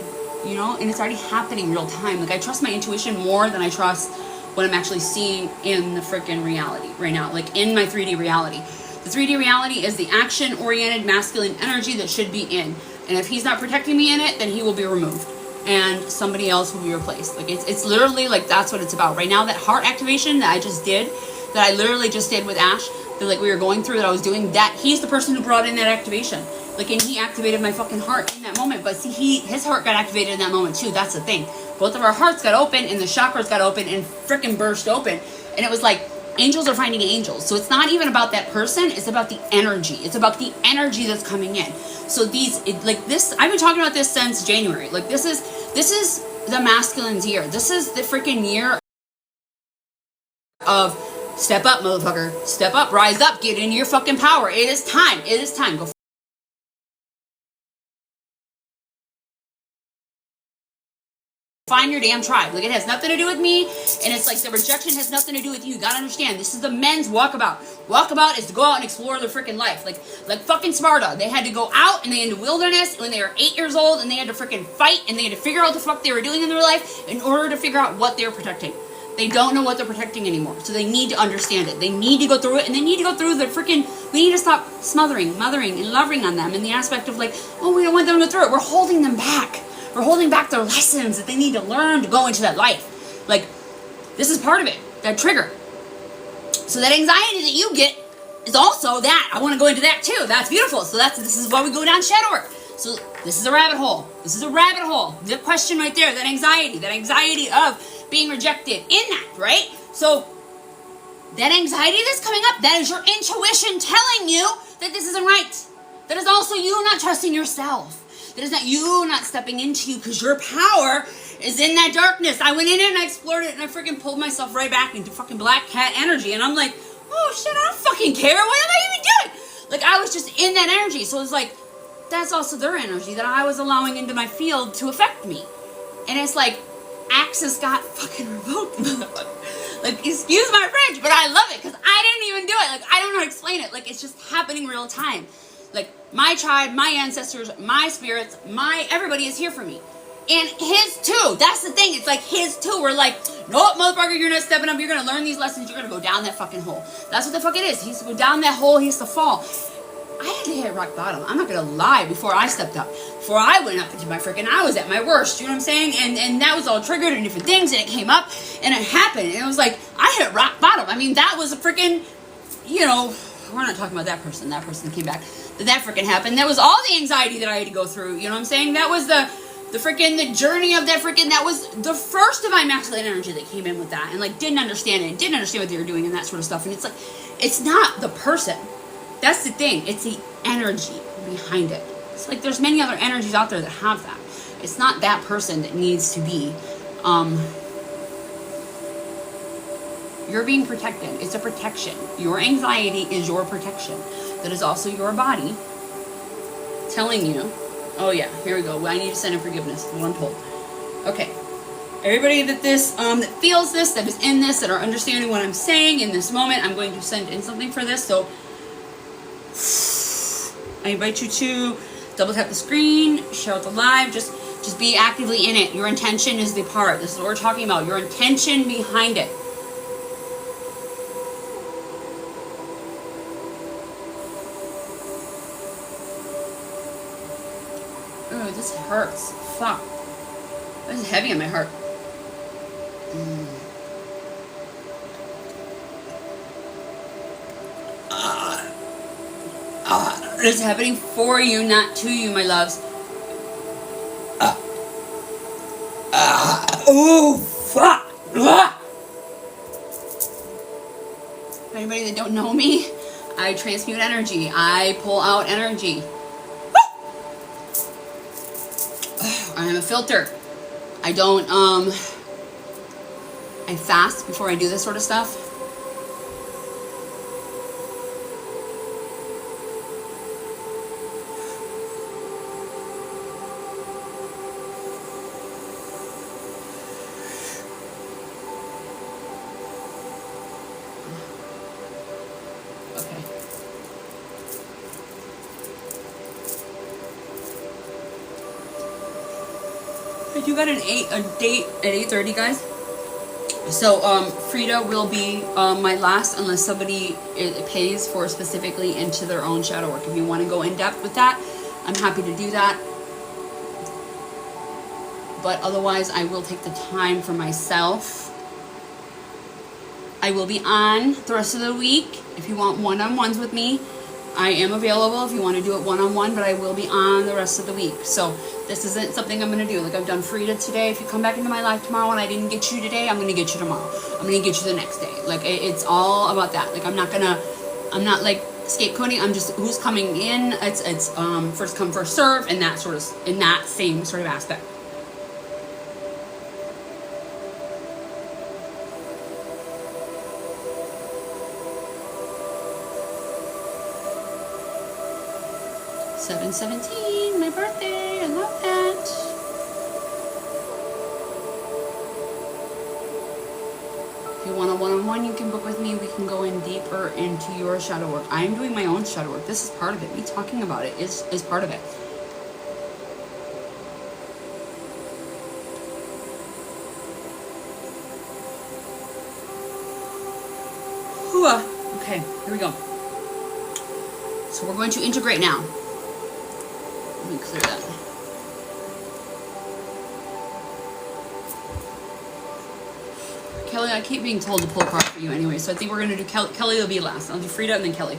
you know, and it's already happening real time. Like, I trust my intuition more than I trust what I'm actually seeing in the freaking reality right now, like in my 3D reality. The 3D reality is the action-oriented masculine energy that should be in. And if he's not protecting me in it, then he will be removed and somebody else will be replaced. Like, it's literally like, that's what it's about. Right now, that heart activation that I just did, that I literally just did with Ash, that like we were going through, that I was doing, that he's the person who brought in that activation. Like, and he activated my fucking heart in that moment. But see, his heart got activated in that moment too. That's the thing. Both of our hearts got open and the chakras got open and freaking burst open. And it was like, angels are finding angels. So it's not even about that person. It's about the energy. It's about the energy that's coming in. So like this, I've been talking about this since January. Like this is the masculine's year. This is the freaking year of step up, motherfucker. Step up, rise up, get into your fucking power. It is time. It is time. Go find your damn tribe. Like, it has nothing to do with me, and it's like the rejection has nothing to do with you. You gotta understand, this is the men's walkabout. Walkabout is to go out and explore their freaking life. Like fucking Sparta. They had to go out and they had the wilderness when they were 8 years old, and they had to freaking fight, and they had to figure out what the fuck they were doing in their life in order to figure out what they were protecting. They don't know what they're protecting anymore, so they need to understand it. They need to go through it, and they need to go through the freaking, we need to stop smothering, mothering, and loving on them in the aspect of like, oh, we don't want them to go through it. We're holding them back. We're holding back their lessons that they need to learn to go into that life. Like, this is part of it, that trigger. So that anxiety that you get is also that. I want to go into that too. That's beautiful. So this is why we go down shadow work. So this is a rabbit hole. This is a rabbit hole. The question right there, that anxiety of being rejected in that, right? So that anxiety that's coming up, that is your intuition telling you that this isn't right. That is also you not trusting yourself. That is not you not stepping into you, because your power is in that darkness. I went in it and I explored it and I freaking pulled myself right back into fucking black cat energy. And I'm like, oh shit, I don't fucking care. What am I even doing? Like, I was just in that energy. So it's like, that's also their energy that I was allowing into my field to affect me. And it's like, access got fucking revoked. Like, excuse my French, but I love it because I didn't even do it. Like, I don't know how to explain it. Like, it's just happening real time. Like, my tribe, my ancestors, my spirits, everybody is here for me. And his too. That's the thing. It's like his too. We're like, nope, motherfucker, you're not stepping up. You're going to learn these lessons. You're going to go down that fucking hole. That's what the fuck it is. He has to go down that hole. He has to fall. I had to hit rock bottom. I'm not going to lie. Before I stepped up, before I went up into my freaking, I was at my worst. You know what I'm saying? And that was all triggered and different things. And it came up and it happened. And it was like, I hit rock bottom. I mean, that was a freaking, you know, we're not talking about that person. That person came back. That freaking happened. That was all the anxiety that I had to go through. You know what I'm saying? That was the journey of that freaking, that was the first of my masculine energy that came in with that. And like, didn't understand it. Didn't understand what they were doing and that sort of stuff. And it's like, it's not the person. That's the thing. It's the energy behind it. It's like there's many other energies out there that have that. It's not that person that needs to be, you're being protected. It's a protection. Your anxiety is your protection. That is also your body telling you, oh yeah, here we go. I need to send in forgiveness. What I'm told. Okay. Everybody that that feels this, that is in this, that are understanding what I'm saying in this moment, I'm going to send in something for this. So I invite you to double tap the screen, share out the live, just be actively in it. Your intention is the part. This is what we're talking about. Your intention behind it. Oh, this hurts. Fuck. This is heavy on my heart. It's happening for you, not to you, my loves. Oh, fuck. For anybody that don't know me, I transmute energy. I pull out energy. I am a filter. I don't, I fast before I do this sort of stuff. You got a date at 8:30, guys. So Frida will be my last, unless somebody pays for specifically into their own shadow work. If you want to go in depth with that, I'm happy to do that. But otherwise, I will take the time for myself. I will be on the rest of the week. If you want one-on-ones with me, I am available if you want to do it one-on-one, but I will be on the rest of the week. So this isn't something I'm going to do. Like, I've done Frida today. If you come back into my life tomorrow and I didn't get you today, I'm going to get you tomorrow. I'm going to get you the next day. Like, it's all about that. Like, I'm not like scapegoating. I'm just who's coming in. It's first come, first serve, and that same sort of aspect. (7/17), my birthday. I love that. If you want a one-on-one, you can book with me. We can go in deeper into your shadow work. I'm doing my own shadow work. This is part of it. Me talking about it is part of it. Okay, here we go. So we're going to integrate now. Let me clear that. Kelly, I keep being told to pull a card for you anyway, so I think we're going to do Kelly. Kelly will be last. I'll do Frida and then Kelly.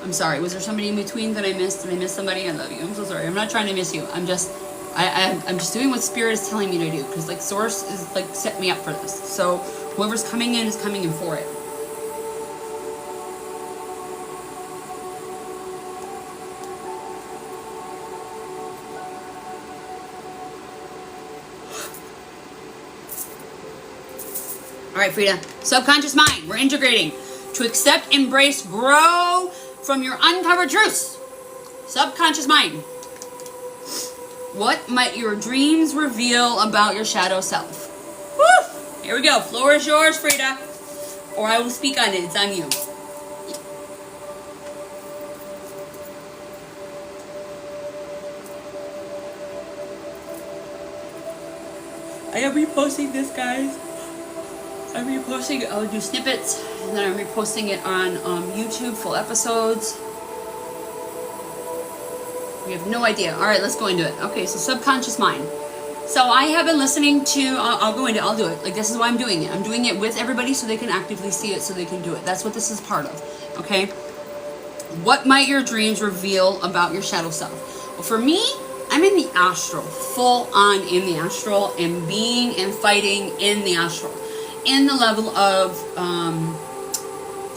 I'm sorry. Was there somebody in between that I missed? Did I miss somebody? I love you. I'm so sorry. I'm not trying to miss you. I'm just doing what Spirit is telling me to do, because like Source is like set me up for this. So whoever's coming in is coming in for it. All right, Frida. Subconscious mind. We're integrating to accept, embrace, grow from your uncovered truths. Subconscious mind. What might your dreams reveal about your shadow self? Woo! Here we go. Floor is yours, Frida. Or I will speak on it. It's on you. I am reposting this, guys. I'm reposting, I'll do snippets, and then I'm reposting it on YouTube, full episodes. We have no idea. All right, let's go into it. Okay, so subconscious mind. So I have been listening to, I'll do it. Like, this is why I'm doing it. I'm doing it with everybody so they can actively see it, so they can do it. That's what this is part of, okay? What might your dreams reveal about your shadow self? Well, for me, I'm in the astral, full on in the astral, and being and fighting in the astral. In the level of,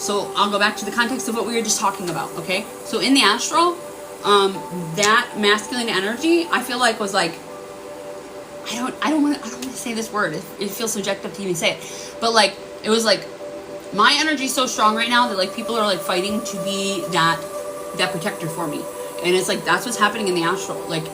so I'll go back to the context of what we were just talking about, okay? So in the astral, that masculine energy, I feel like was like, I don't want to say this word. It feels subjective to even say it, but like, it was like, my energy is so strong right now that like people are like fighting to be that protector for me. And it's like, that's what's happening in the astral. Like,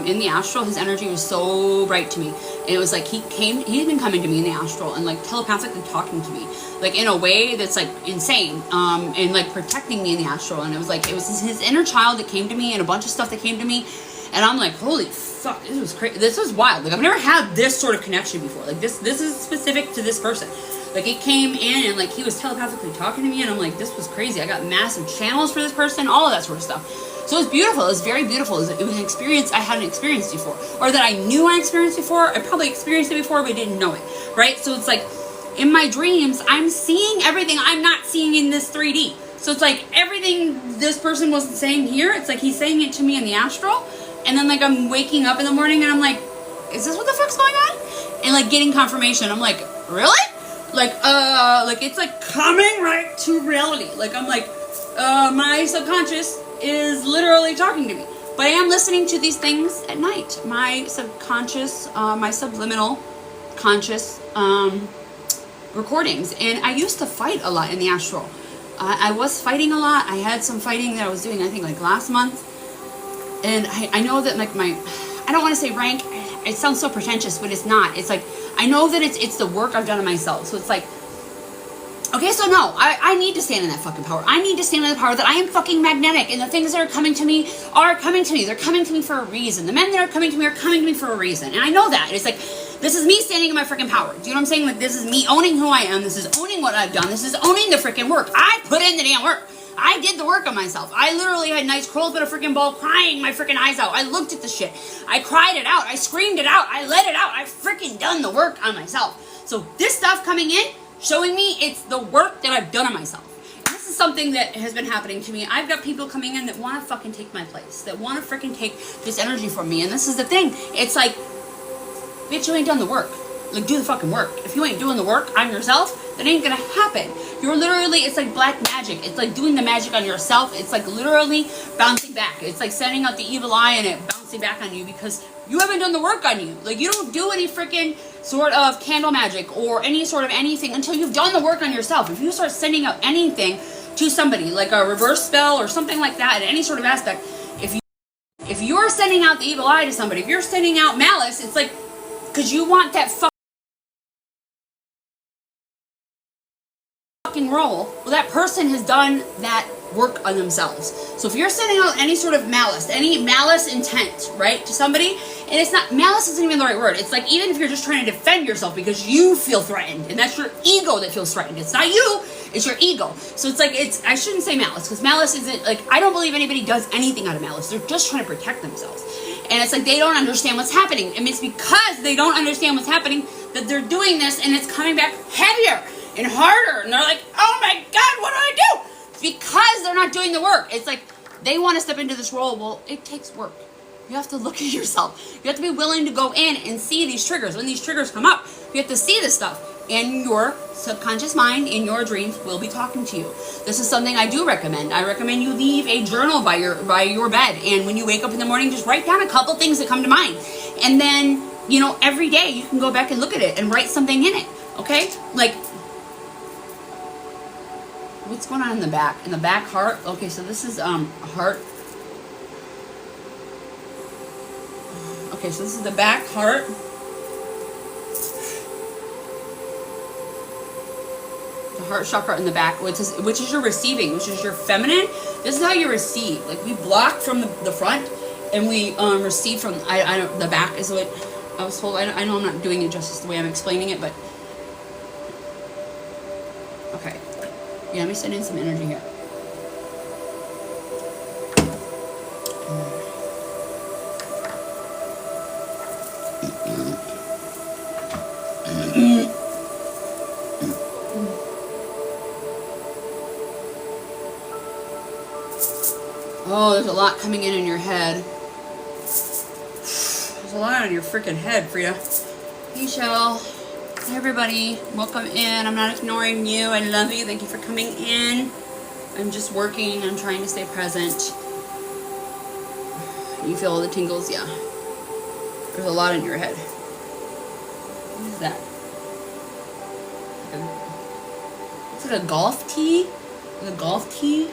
in the astral, his energy was so bright to me. And it was like, he'd been coming to me in the astral and like telepathically talking to me. Like, in a way that's like insane. And like protecting me in the astral. And it was his inner child that came to me and a bunch of stuff that came to me. And I'm like, holy fuck, this was crazy. This was wild. Like, I've never had this sort of connection before. Like, this is specific to this person. Like, it came in and like he was telepathically talking to me. And I'm like, this was crazy. I got massive channels for this person. All of that sort of stuff. So it was beautiful. It was very beautiful. It was an experience I hadn't experienced before. Or that I knew I experienced before. I probably experienced it before, but I didn't know it. Right? So it's like, in my dreams, I'm seeing everything I'm not seeing in this 3D. So it's like, everything this person wasn't saying here, it's like he's saying it to me in the astral. And then like, I'm waking up in the morning and I'm like, is this what the fuck's going on? And like, getting confirmation. I'm like, really? Like it's like coming right to reality. Like, I'm like, my subconscious is literally talking to me, but I am listening to these things at night. My subconscious, my subliminal conscious recordings. And I used to fight a lot in the astral. I was fighting a lot. I had some fighting that I was doing, I think like last month. And I know that like I don't want to say rank, it sounds so pretentious, but it's not. It's like, I know that it's the work I've done on myself. So it's like, okay, so no, I need to stand in that fucking power. I need to stand in the power that I am fucking magnetic, and the things that are coming to me are coming to me. They're coming to me for a reason. The men that are coming to me are coming to me for a reason. And I know that. And it's like, this is me standing in my freaking power. Do you know what I'm saying? Like, this is me owning who I am. This is owning what I've done. This is owning the freaking work. I put in the damn work. I did the work on myself. I literally had nights curled up in a freaking ball, crying my freaking eyes out. I looked at the shit. I cried it out. I screamed it out. I let it out. I freaking done the work on myself. So this stuff coming in, showing me it's the work that I've done on myself. And this is something that has been happening to me. I've got people coming in that want to fucking take my place, that want to freaking take this energy from me. And this is the thing. It's like, bitch, you ain't done the work. Like, do the fucking work. If you ain't doing the work on yourself, that ain't gonna happen. You're literally, it's like black magic. It's like doing the magic on yourself. It's like literally bouncing back. It's like sending out the evil eye and it bouncing back on you because you haven't done the work on you. Like, you don't do any freaking sort of candle magic or any sort of anything until you've done the work on yourself. If you start sending out anything to somebody, like a reverse spell or something like that, in any sort of aspect, if you're sending out the evil eye to somebody, if you're sending out malice, it's like, because you want that fucking role, well, that person has done that work on themselves. So if you're sending out any sort of malice, any malice intent, right, to somebody, and it's not, malice isn't even the right word. It's like, even if you're just trying to defend yourself because you feel threatened, and that's your ego that feels threatened. It's not you, it's your ego. So it's like, I shouldn't say malice, because malice isn't, like, I don't believe anybody does anything out of malice. They're just trying to protect themselves. And it's like, they don't understand what's happening. And it's because they don't understand what's happening that they're doing this, and it's coming back heavier and harder. And they're like, oh my God, what do I do? It's because they're not doing the work. It's like, they want to step into this role. Well, it takes work. You have to look at yourself. You have to be willing to go in and see these triggers. When these triggers come up, you have to see this stuff. And your subconscious mind in your dreams will be talking to you. This is something I do recommend. I recommend you leave a journal by your bed. And when you wake up in the morning, just write down a couple things that come to mind. And then, you know, every day you can go back and look at it and write something in it. Okay? Like, what's going on in the back? In the back heart? Okay, so this is a heart. Okay, so this is the back heart. The heart chakra in the back, which is your receiving, which is your feminine. This is how you receive. Like, we block from the front, and we receive from the back is what I was told. I know I'm not doing it justice the way I'm explaining it, but okay. Yeah, let me send in some energy here. Oh, there's a lot coming in your head. There's a lot on your freaking head, Frida. Hey, Shell. Hey, everybody. Welcome in. I'm not ignoring you. I love you. Thank you for coming in. I'm just working. I'm trying to stay present. You feel all the tingles? Yeah. There's a lot in your head. What is that? Is it a golf tee? Is it a golf tee?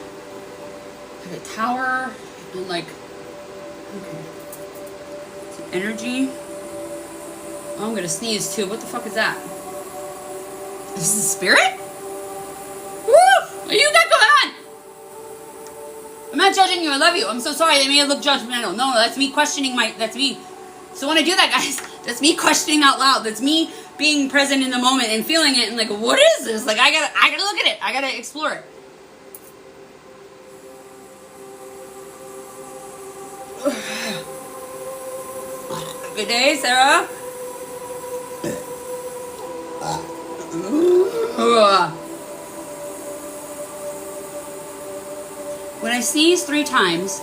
Like a tower? And like, okay. Some energy. Oh, I'm gonna sneeze too. What the fuck is that? Is this a spirit? Woo! What you got going on? I'm not judging you. I love you. I'm so sorry. They made it look judgmental. No, that's me questioning that's me. So when I do that, guys, that's me questioning out loud. That's me being present in the moment and feeling it and like, what is this? Like, I gotta look at it. I gotta explore it. Good day, Sarah. When I sneeze 3 times,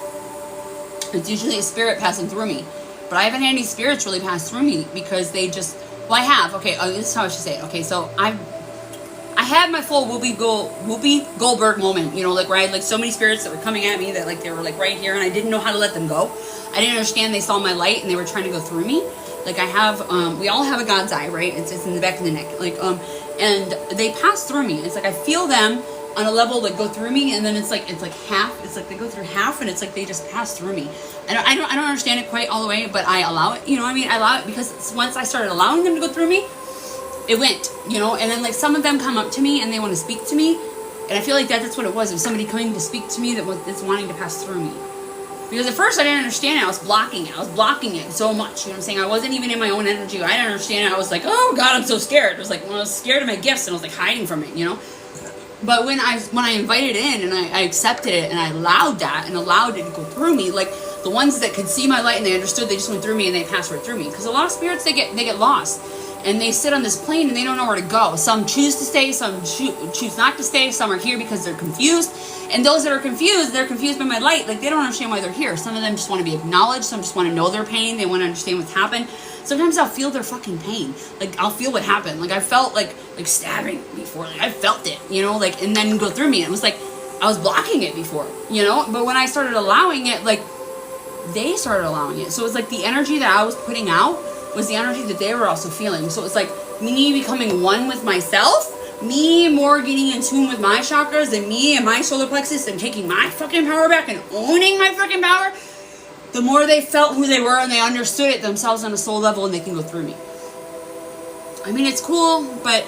it's usually a spirit passing through me. But I haven't had any spirits really pass through me because they just, well, I have. Okay, this is how I should say it. Okay, so I had my full Whoopi Goldberg moment, you know, like, right, like so many spirits that were coming at me that like they were like right here and I didn't know how to let them go. I didn't understand they saw my light and they were trying to go through me. Like I have, we all have a God's eye, right? It's in the back of the neck. Like, and they pass through me. It's like I feel them on a level that go through me, and then it's like half. It's like they go through half, and it's like they just pass through me. I don't understand it quite all the way, but I allow it. You know what I mean? I allow it because once I started allowing them to go through me, it went. You know, and then like some of them come up to me and they want to speak to me, and I feel like that's what it was. It was somebody coming to speak to me that's wanting to pass through me. Because at first I didn't understand it. I was blocking it. I was blocking it so much. You know what I'm saying? I wasn't even in my own energy. I didn't understand it. I was like, oh God, I'm so scared. It was like, well, I was scared of my gifts and I was like hiding from it, you know? But when I invited it in and I accepted it and I allowed that and allowed it to go through me, like the ones that could see my light and they understood, they just went through me and they passed right through me. Because a lot of spirits, they get lost. and they sit on this plane and they don't know where to go. Some choose to stay, some choose not to stay, some are here because they're confused. And those that are confused, they're confused by my light. Like, they don't understand why they're here. Some of them just want to be acknowledged. Some just want to know their pain. They want to understand what's happened. Sometimes I'll feel their fucking pain. Like, I'll feel what happened. Like, I felt like stabbing before. Like, I felt it, you know, like, and then go through me. It was like I was blocking it before, you know. But when I started allowing it, like, they started allowing it. So it was like the energy that I was putting out was the energy that they were also feeling. So it was like me becoming one with myself, me more getting in tune with my chakras and me and my solar plexus and taking my fucking power back and owning my fucking power. The more they felt who they were and they understood it themselves on a soul level, and they can go through me. I mean, it's cool, but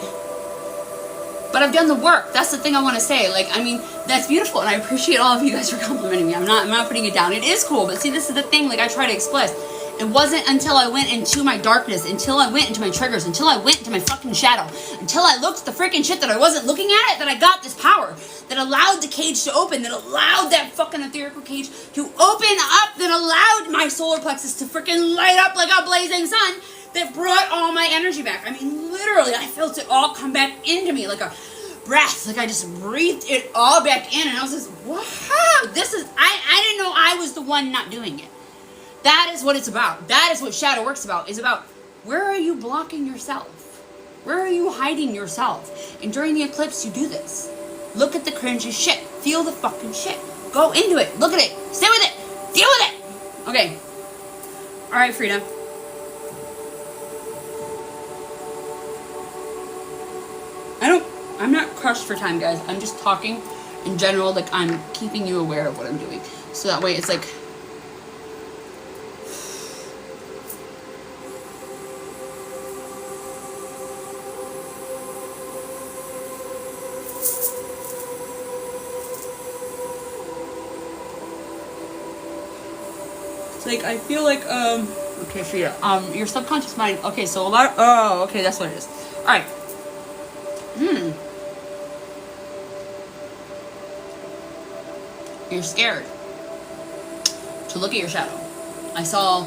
I've done the work. That's the thing I want to say. Like, I mean, that's beautiful, and I appreciate all of you guys for complimenting me. I'm not putting it down. It is cool, but see, this is the thing. Like, I try to express. It wasn't until I went into my darkness, until I went into my triggers, until I went into my fucking shadow, until I looked at the freaking shit that I wasn't looking at, that I got this power, that allowed the cage to open, that allowed that fucking etherical cage to open up, that allowed my solar plexus to freaking light up like a blazing sun, that brought all my energy back. I mean, literally, I felt it all come back into me like a breath. Like, I just breathed it all back in, and I was just, wow, this is, I didn't know I was the one not doing it. That is what it's about. That is what shadow work's about. Is about, where are you blocking yourself? Where are you hiding yourself? And during the eclipse, you do this. Look at the cringy shit. Feel the fucking shit. Go into it. Look at it. Stay with it. Deal with it. Okay. All right, Frida. I'm not crushed for time, guys. I'm just talking in general. Like, I'm keeping you aware of what I'm doing. So that way it's like, like, I feel like, okay, Frida, your subconscious mind, okay, so a lot, oh, okay, that's what it is. All right. You're scared to look at your shadow. I saw,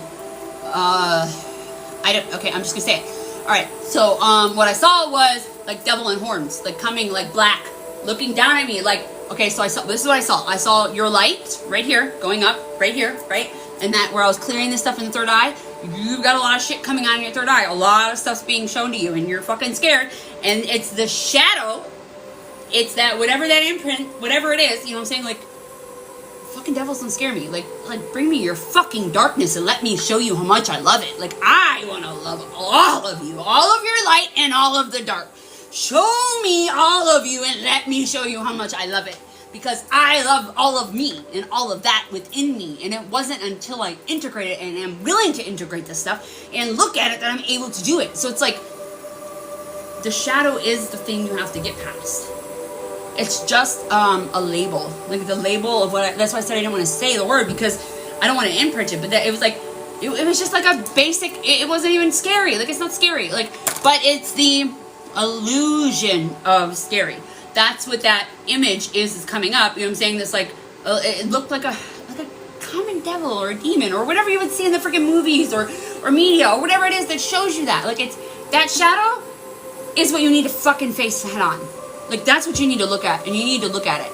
okay, I'm just gonna say it. All right, so, what I saw was, like, devil and horns, like, coming, like, black, looking down at me, like, okay, so this is what I saw. I saw your light right here, going up, right here, right? And that, where I was clearing this stuff in the third eye, you've got a lot of shit coming on in your third eye. A lot of stuff's being shown to you, and you're fucking scared. And it's the shadow. It's that, whatever that imprint, whatever it is, you know what I'm saying? Like, fucking devils don't scare me. Like, bring me your fucking darkness and let me show you how much I love it. Like, I want to love all of you. All of your light and all of the dark. Show me all of you and let me show you how much I love it. Because I love all of me and all of that within me. And it wasn't until I integrate it and am willing to integrate this stuff and look at it that I'm able to do it. So it's like, the shadow is the thing you have to get past. It's just a label. Like, the label of what that's why I said I didn't want to say the word, because I don't want to imprint it. But that, it was like, it was just like a basic, it wasn't even scary. Like, it's not scary. Like, but it's the illusion of scary. That's what that image is coming up. You know what I'm saying? This, like, it looked like a common devil or a demon or whatever you would see in the freaking movies or media or whatever it is that shows you that. Like, it's, that shadow is what you need to fucking face head on. Like, that's what you need to look at, and you need to look at it.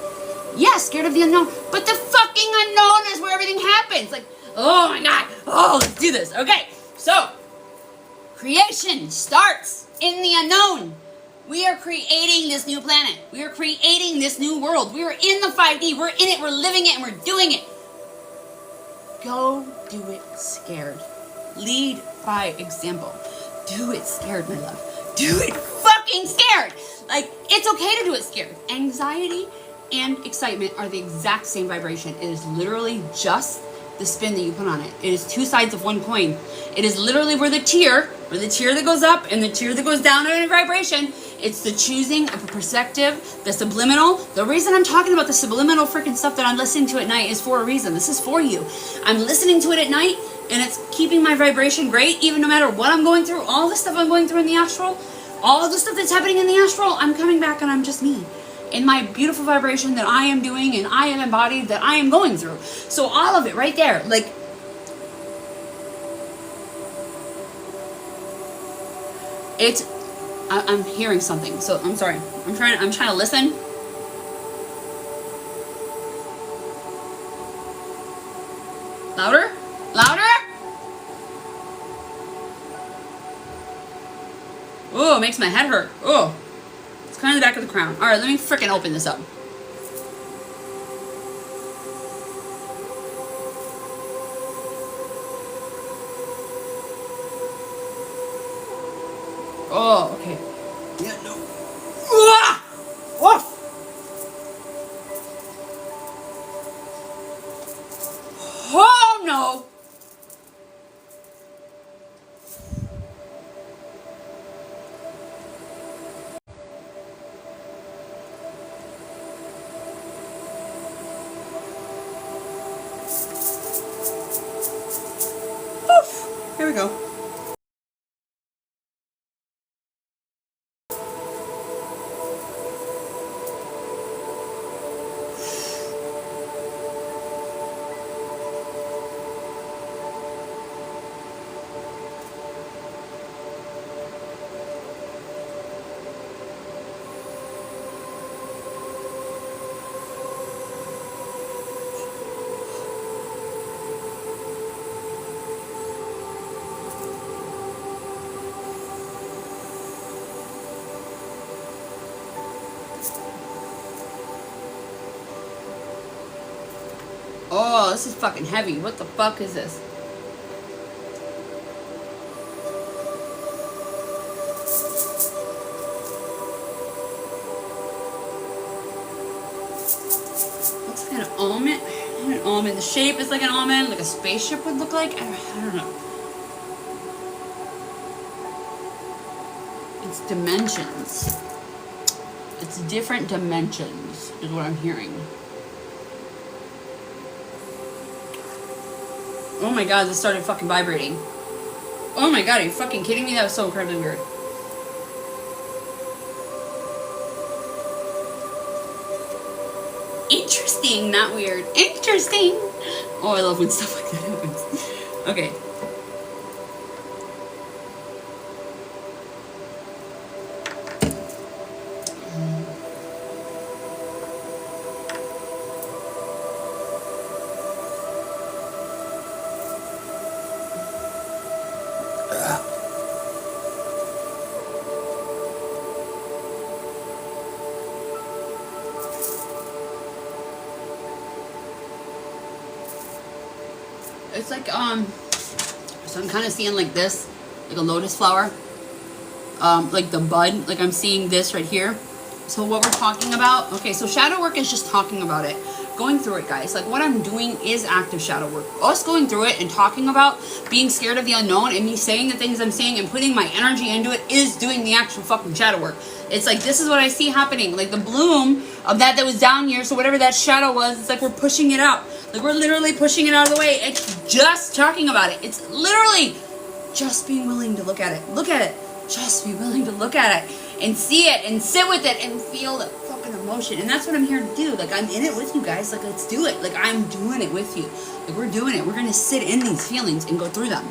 Yeah, scared of the unknown, but the fucking unknown is where everything happens. Like, oh my God. Oh, let's do this. Okay, so creation starts in the unknown. We are creating this new planet. We are creating this new world. We are in the 5D. We're in it. We're living it, and we're doing it. Go do it scared. Lead by example. Do it scared, my love. Do it fucking scared. Like, it's okay to do it scared. Anxiety and excitement are the exact same vibration. It is literally just the spin that you put on it. It is two sides of one coin. It is literally where the tear that goes up and the tear that goes down in vibration. It's the choosing of a perspective, the subliminal. The reason I'm talking about the subliminal freaking stuff that I'm listening to at night is for a reason. This is for you. I'm listening to it at night, and it's keeping my vibration great, even no matter what I'm going through, all the stuff I'm going through in the astral, all the stuff that's happening in the astral, I'm coming back and I'm just me. In my beautiful vibration that I am doing and I am embodied, that I am going through. So all of it right there, like, It's, I'm hearing something, so I'm sorry. I'm trying to listen. Louder? Louder? Oh, it makes my head hurt. Oh, it's kind of the back of the crown. All right, let me freaking open this up. Oh, okay. Yeah, no. Ah! Oh! Oh, no. Oof. Here we go. Oh, this is fucking heavy. What the fuck is this? Looks like an almond. An almond. The shape is like an almond, like a spaceship would look like. I don't know. It's dimensions. It's different dimensions, is what I'm hearing. Oh my god, this started fucking vibrating. Oh my god, are you fucking kidding me? That was so incredibly weird. Interesting, not weird. Interesting. Oh, I love when stuff like that happens. Okay. It's like, so I'm kind of seeing like this, like a lotus flower, like the bud, like I'm seeing this right here. So what we're talking about, okay, so shadow work is just talking about it, going through it, guys. Like what I'm doing is active shadow work. Us going through it and talking about being scared of the unknown and me saying the things I'm saying and putting my energy into it is doing the actual fucking shadow work. It's like, this is what I see happening. Like the bloom of that was down here, so whatever that shadow was, it's like we're pushing it out. Like we're literally pushing it out of the way. It's just talking about it. It's literally just being willing to look at it. Look at it. Just be willing to look at it and see it and sit with it and feel the fucking emotion. And that's what I'm here to do. Like I'm in it with you guys. Like let's do it. Like I'm doing it with you. Like we're doing it. We're going to sit in these feelings and go through them.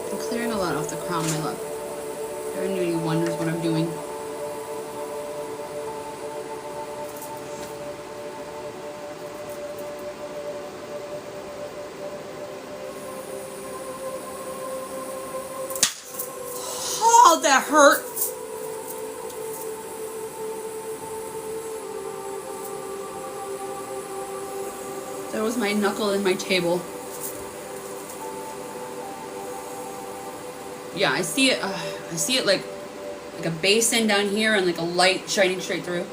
I'm clearing a lot off the crown, my love. If anybody wonders what I'm doing. Oh, that hurt. That was my knuckle in my table. Yeah, I see it like like a basin down here and like a light shining straight through.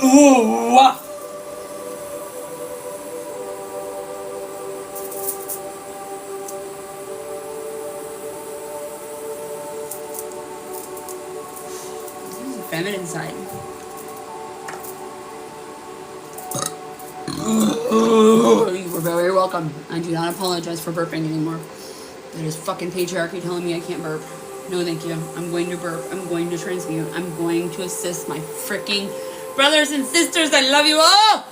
Ooh. This is the feminine side. You were very welcome. I do not apologize for burping anymore. That is fucking patriarchy telling me I can't burp. No, thank you. I'm going to burp. I'm going to transmute. I'm going to assist my freaking brothers and sisters. I love you all.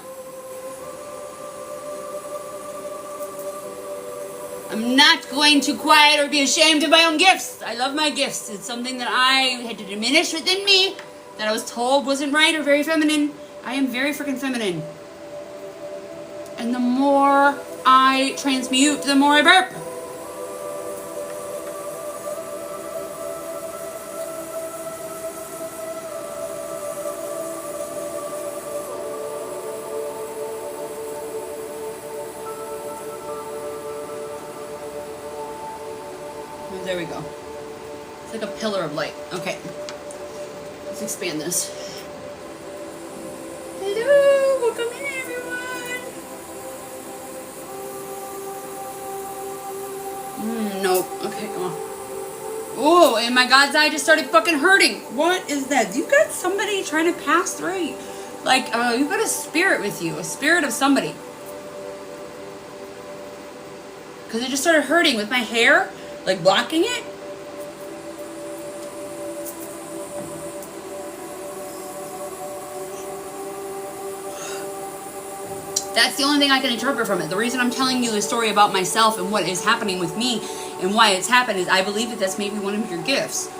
I'm not going to quiet or be ashamed of my own gifts. I love my gifts. It's something that I had to diminish within me that I was told wasn't right or very feminine. I am very freaking feminine. And the more I transmute, the more I burp. There we go. It's like a pillar of light. Okay. Let's expand this. Hello, welcome in everyone. Nope. Okay, come on. Oh, and my God's eye just started fucking hurting. What is that? You got somebody trying to pass through. Like, you got a spirit with you. A spirit of somebody. Because it just started hurting with my hair. Like blocking it? That's the only thing I can interpret from it. The reason I'm telling you the story about myself and what is happening with me and why it's happened is I believe that that's maybe one of your gifts.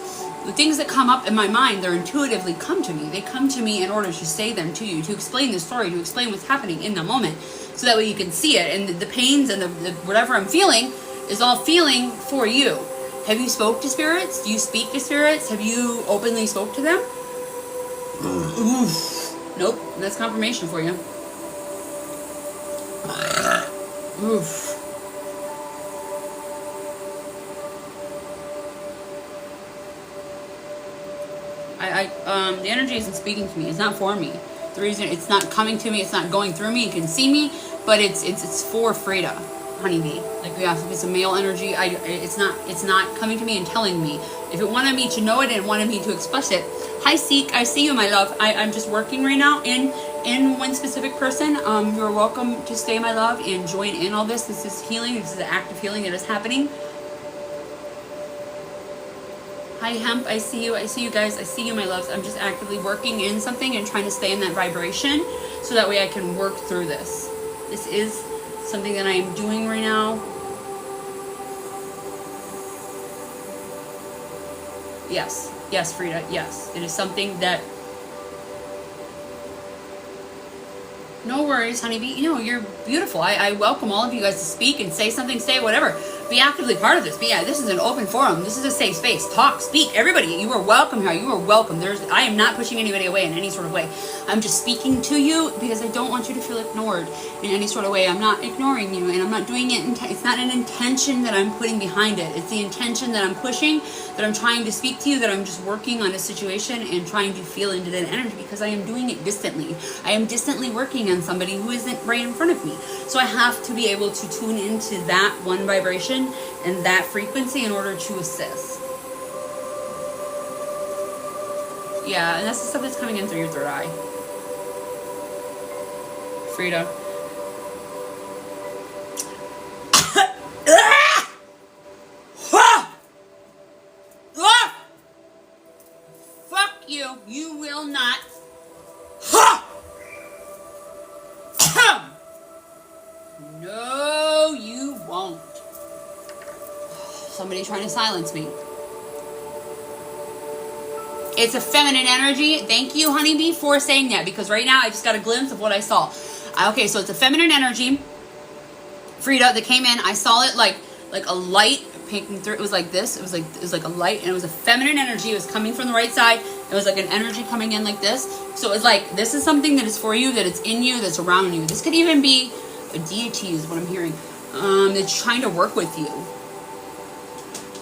The things that come up in my mind, they're intuitively come to me. They come to me in order to say them to you, to explain the story, to explain what's happening in the moment, so that way you can see it. And the pains and the whatever I'm feeling is all feeling for you. Have you spoke to spirits? Do you speak to spirits? Have you openly spoke to them? Oof. Nope, that's confirmation for you. Oof. The energy isn't speaking to me. It's not for me. The reason it's not coming to me, it's not going through me. You can see me, but it's for Frida. Honeybee. Like, yeah, if it's a male energy, it's not coming to me and telling me. If it wanted me to know it and wanted me to express it. Hi, Seek. I see you, my love. I'm just working right now in one specific person. You're welcome to stay, my love, and join in all this. This is healing. This is the act of healing that is happening. Hi, Hemp. I see you. I see you guys. I see you, my loves. I'm just actively working in something and trying to stay in that vibration so that way I can work through this. This is something that I am doing right now. Yes. Yes, Frida. Yes. It is something that... No worries, honeybee. You know, you're beautiful. I welcome all of you guys to speak and say something, say whatever. Be actively part of this. But yeah, this is an open forum. This is a safe space. Talk, speak. Everybody, you are welcome here. You are welcome. I am not pushing anybody away in any sort of way. I'm just speaking to you because I don't want you to feel ignored in any sort of way. I'm not ignoring you, and I'm not doing it. It's not an intention that I'm putting behind it. It's the intention that I'm pushing, that I'm trying to speak to you, that I'm just working on a situation and trying to feel into that energy because I am doing it distantly. I am distantly working on somebody who isn't right in front of me. So I have to be able to tune into that one vibration and that frequency in order to assist. Yeah, and that's the stuff that's coming in through your third eye. Frida. Fuck you. You will not. No, you won't. Somebody trying to silence me. It's a feminine energy. Thank you, honeybee, for saying that, because right now I just got a glimpse of what I saw. Okay, so it's a feminine energy, Frida, that came in. I saw it like a light peeking through. It was like this. It was like a light, and it was a feminine energy. It was coming from the right side. It was like an energy coming in like this. So it's like this is something that is for you, that it's in you, that's around you. This could even be a deity, is what I'm hearing. That's trying to work with you.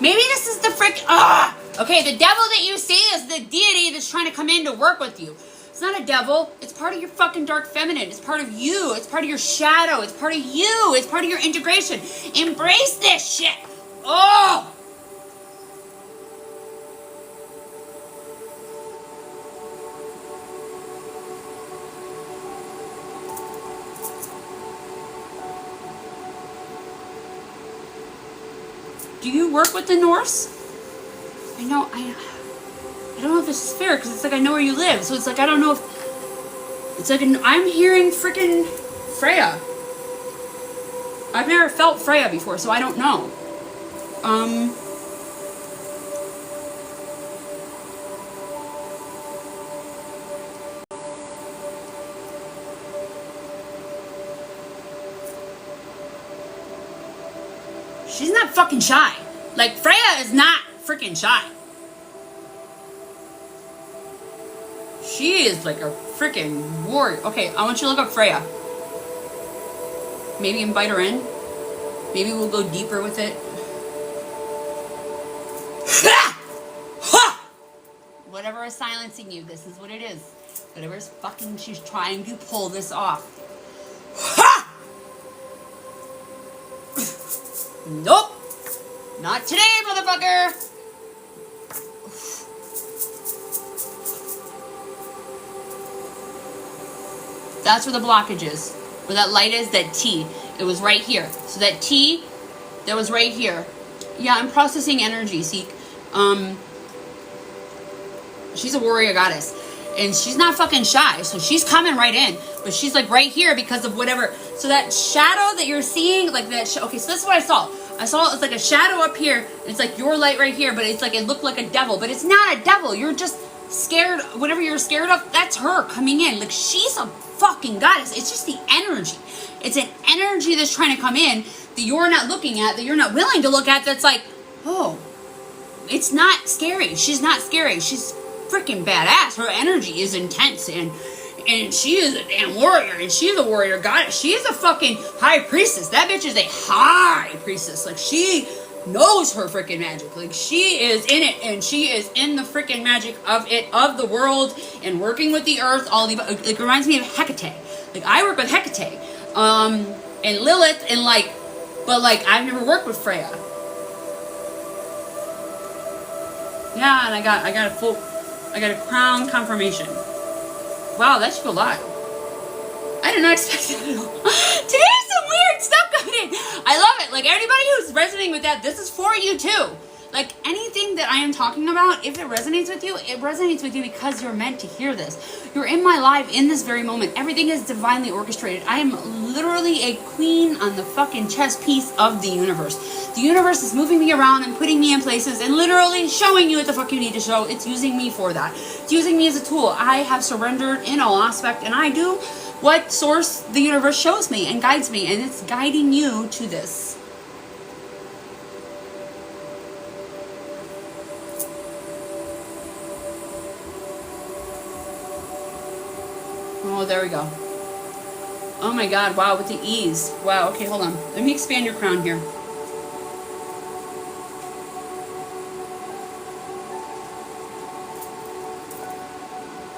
Maybe this is the frick. Ah! Okay, the devil that you see is the deity that's trying to come in to work with you. It's not a devil. It's part of your fucking dark feminine. It's part of you. It's part of your shadow. It's part of you. It's part of your integration. Embrace this shit. Oh! Do you work with the Norse? I know, I don't know if this is fair, because it's like I know where you live, so it's like I don't know if... It's like I'm hearing freaking Freya. I've never felt Freya before, so I don't know. She's not fucking shy. Like, Freya is not freaking shy. She is like a freaking warrior. Okay, I want you to look up Freya. Maybe invite her in. Maybe we'll go deeper with it. Whatever is silencing you, this is what it is. Whatever is fucking, she's trying to pull this off. Nope. Not today, motherfucker. That's where the blockage is. Where that light is, that T. It was right here. So that T, that was right here. Yeah, I'm processing energy, Seek. She's a warrior goddess. And she's not fucking shy. So she's coming right in. But she's like right here because of whatever. So that shadow that you're seeing, like that. Okay, so this is what I saw. I saw it's like a shadow up here. It's like your light right here. But it's like it looked like a devil. But it's not a devil. You're just scared. Whatever you're scared of, that's her coming in. Like she's a fucking goddess. It's just the energy. It's an energy that's trying to come in that you're not looking at, that you're not willing to look at, that's like, oh, it's not scary. She's not scary. She's freaking badass. Her energy is intense, and she is a damn warrior, and she's a warrior goddess. She is a fucking high priestess. That bitch is a high priestess. Like, she knows her freaking magic. Like, she is in it, and she is in the freaking magic of it, of the world, and working with the earth. All the, like, it reminds me of Hecate. Like, I work with Hecate, and Lilith, and like, but like, I've never worked with Freya. Yeah, and I got a crown confirmation. Wow, that should go live. I did not expect that at all. Today's some weird stuff coming in. I love it. Like, everybody who's resonating with that, this is for you too. Like, anything that I am talking about, if it resonates with you, it resonates with you because you're meant to hear this. You're in my live in this very moment. Everything is divinely orchestrated. I am literally a queen on the fucking chess piece of the universe. The universe is moving me around and putting me in places and literally showing you what the fuck you need to show. It's using me for that. It's using me as a tool. I have surrendered in all aspect, and I do what source the universe shows me and guides me, and it's guiding you to this. Oh, there we go. Oh my god, wow, with the ease. Wow, okay, hold on. Let me expand your crown here.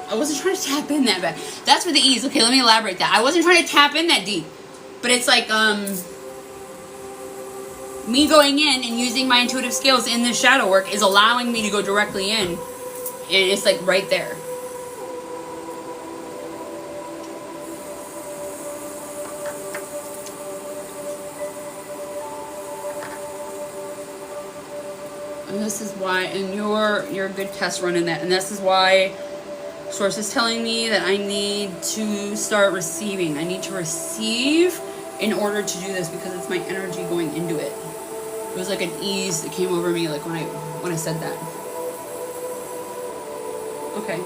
I wasn't trying to tap in that bad. That's with the ease. Okay, let me elaborate that. I wasn't trying to tap in that deep. But it's like, me going in and using my intuitive skills in this shadow work is allowing me to go directly in. And it's like right there. And this is why, and you're a good test run in that. And this is why Source is telling me that I need to start receiving. I need to receive in order to do this because it's my energy going into it. It was like an ease that came over me like when I said that. Okay.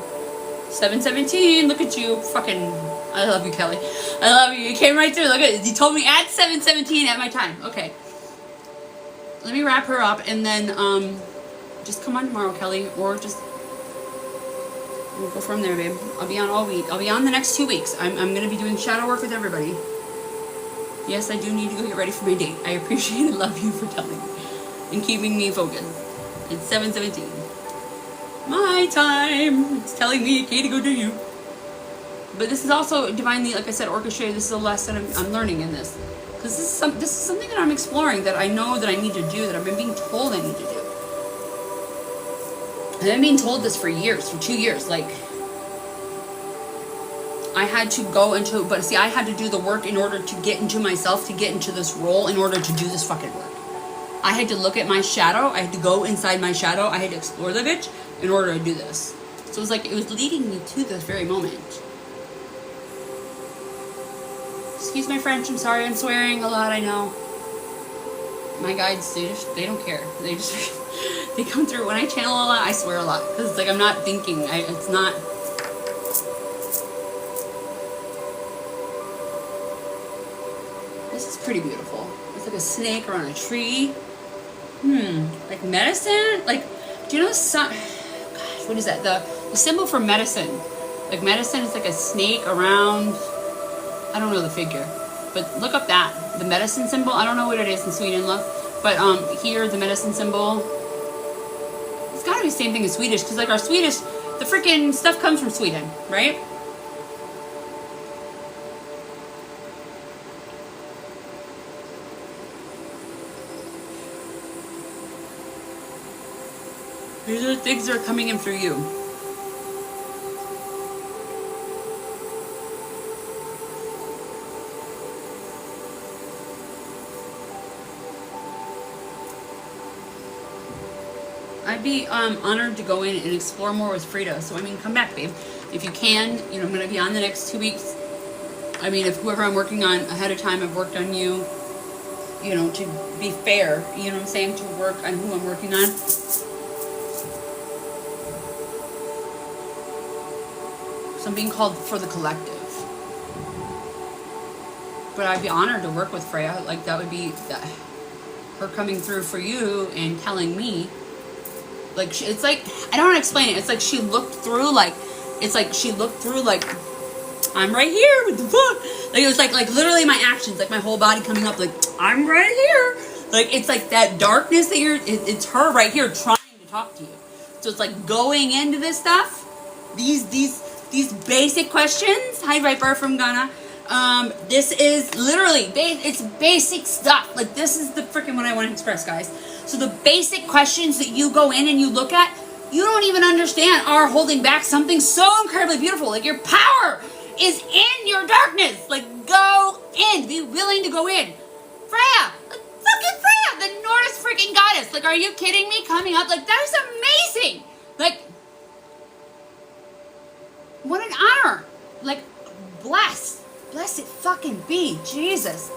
717, look at you. Fucking, I love you, Kelly. I love you. You came right through. Look at it. You told me at 717 at my time. Okay. Let me wrap her up and then just come on tomorrow, Kelly, or just we'll go from there, babe. I'll be on all week. I'll be on the next 2 weeks. I'm going to be doing shadow work with everybody. Yes, I do need to go get ready for my date. I appreciate and love you for telling me. and keeping me focused. It's 7:17. My time. It's telling me, Katie, go do you. But this is also divinely, like I said, orchestrated. This is a lesson I'm learning in this. Because this is something that I'm exploring, that I know that I need to do, that I've been being told I need to do. And I've been being told this for years, for 2 years. Like, I had to go into, but see, I had to do the work in order to get into myself, to get into this role, in order to do this fucking work. I had to look at my shadow. I had to go inside my shadow. I had to explore the bitch in order to do this. So it was like, it was leading me to this very moment. Excuse my French, I'm sorry, I'm swearing a lot, I know. My guides, they don't care. They just, they come through. When I channel a lot, I swear a lot. Because it's like, I'm not thinking, it's not. This is pretty beautiful. It's like a snake around a tree. Like medicine? Like, do you know the sun? Gosh, what is that? The symbol for medicine. Like medicine is like a snake around, I don't know the figure. But look up that. The medicine symbol. I don't know what it is in Sweden, look. But here, the medicine symbol. It's gotta be the same thing as Swedish. Because like our Swedish, the freaking stuff comes from Sweden, right? These are the things that are coming in through you. I'd be honored to go in and explore more with Frida. So, I mean, come back, babe. If you can, you know, I'm going to be on the next 2 weeks. I mean, if whoever I'm working on ahead of time, I've worked on you, you know, to be fair, you know what I'm saying, to work on who I'm working on. So I'm being called for the collective. But I'd be honored to work with Freya. Like, that would be her coming through for you and telling me. Like, it's like, I don't want to explain it. It's like she looked through, like, it's like she looked through, like, I'm right here, what the fuck? Like, it was like literally my actions, like my whole body coming up, like, I'm right here. Like, it's like that darkness that it's her right here trying to talk to you. So it's like going into this stuff, these basic questions. Hi, Viper from Ghana. This is literally, it's basic stuff. Like, this is the freaking what I want to express, guys. So the basic questions that you go in and you look at, you don't even understand are holding back something so incredibly beautiful. Like, your power is in your darkness. Like, go in. Be willing to go in. Freya. Like, fucking Freya. The Nordic freaking goddess. Like, are you kidding me? Coming up. Like, that is amazing. Like, what an honor. Like, bless. Bless it fucking be. Jesus.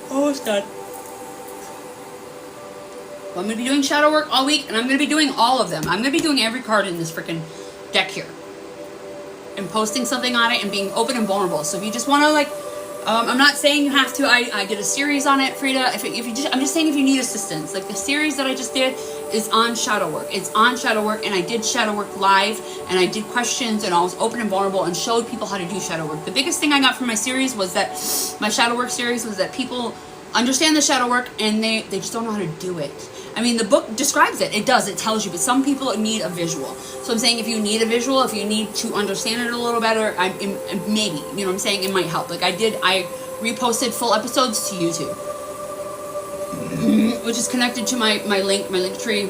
Almost done. Well, I'm going to be doing shadow work all week, and I'm going to be doing all of them. I'm going to be doing every card in this freaking deck here. And posting something on it and being open and vulnerable. So if you just want to, like, I'm not saying you have to. I did a series on it, Frida. If you just, I'm just saying if you need assistance. Like, the series that I just did is on shadow work. It's on shadow work, and I did shadow work live, and I did questions, and I was open and vulnerable and showed people how to do shadow work. The biggest thing I got from my series was that, my shadow work series was that people understand the shadow work and they just don't know how to do it. I mean, the book describes it. It does. It tells you. But some people need a visual. So I'm saying if you need a visual, if you need to understand it a little better, maybe, you know what I'm saying, it might help. Like, I reposted full episodes to YouTube, which is connected to my link tree.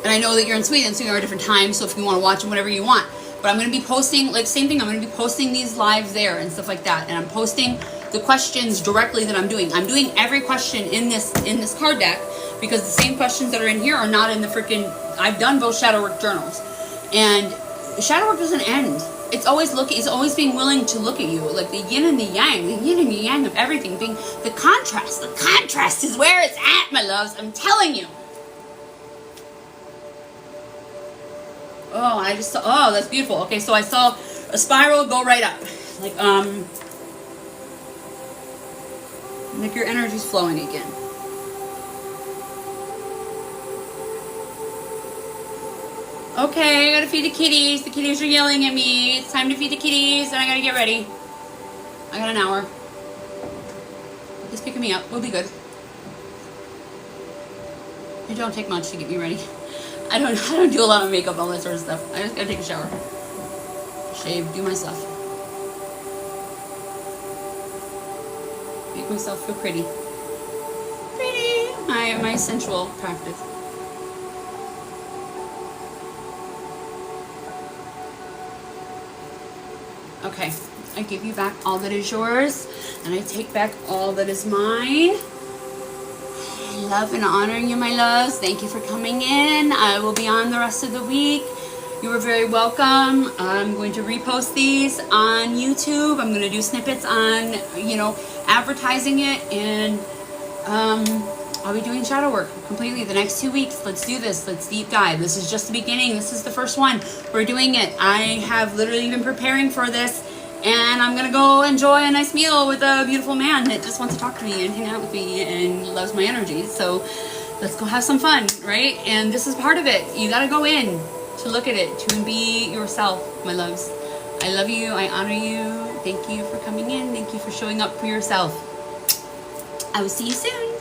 And I know that you're in Sweden, so you're at a different time. So if you want to watch them, whatever you want. But I'm going to be posting, like, same thing. I'm going to be posting these lives there and stuff like that. And I'm posting the questions directly that I'm doing. I'm doing every question in this card deck, because the same questions that are in here are not in the freaking, I've done both shadow work journals. And shadow work doesn't end. It's always looking, it's always being willing to look at you, like the yin and the yang of everything, being the contrast. The contrast is where it's at, my loves. I'm telling you. Oh, I just saw, oh, that's beautiful. Okay, so I saw a spiral go right up. Like your energy's flowing again. Okay, I gotta feed the kitties. The kitties are yelling at me. It's time to feed the kitties, and I gotta get ready. I got an hour. He's picking me up. We'll be good. It don't take much to get me ready. I don't do a lot of makeup, all that sort of stuff. I just gotta take a shower, shave, do my stuff, make myself feel pretty. My sensual practice. Okay, I give you back all that is yours, and I take back all that is mine. I love and honor you, my loves. Thank you for coming in. I will be on the rest of the week. You are very welcome. I'm going to repost these on YouTube. I'm going to do snippets on, advertising it, and I'll be doing shadow work completely the next 2 weeks. Let's do this. Let's deep dive. This is just the beginning. This is the first one. We're doing it. I have literally been preparing for this, and I'm going to go enjoy a nice meal with a beautiful man that just wants to talk to me and hang out with me and loves my energy. So let's go have some fun, right? And this is part of it. You got to go in to look at it, to be yourself, my loves. I love you. I honor you. Thank you for coming in. Thank you for showing up for yourself. I will see you soon.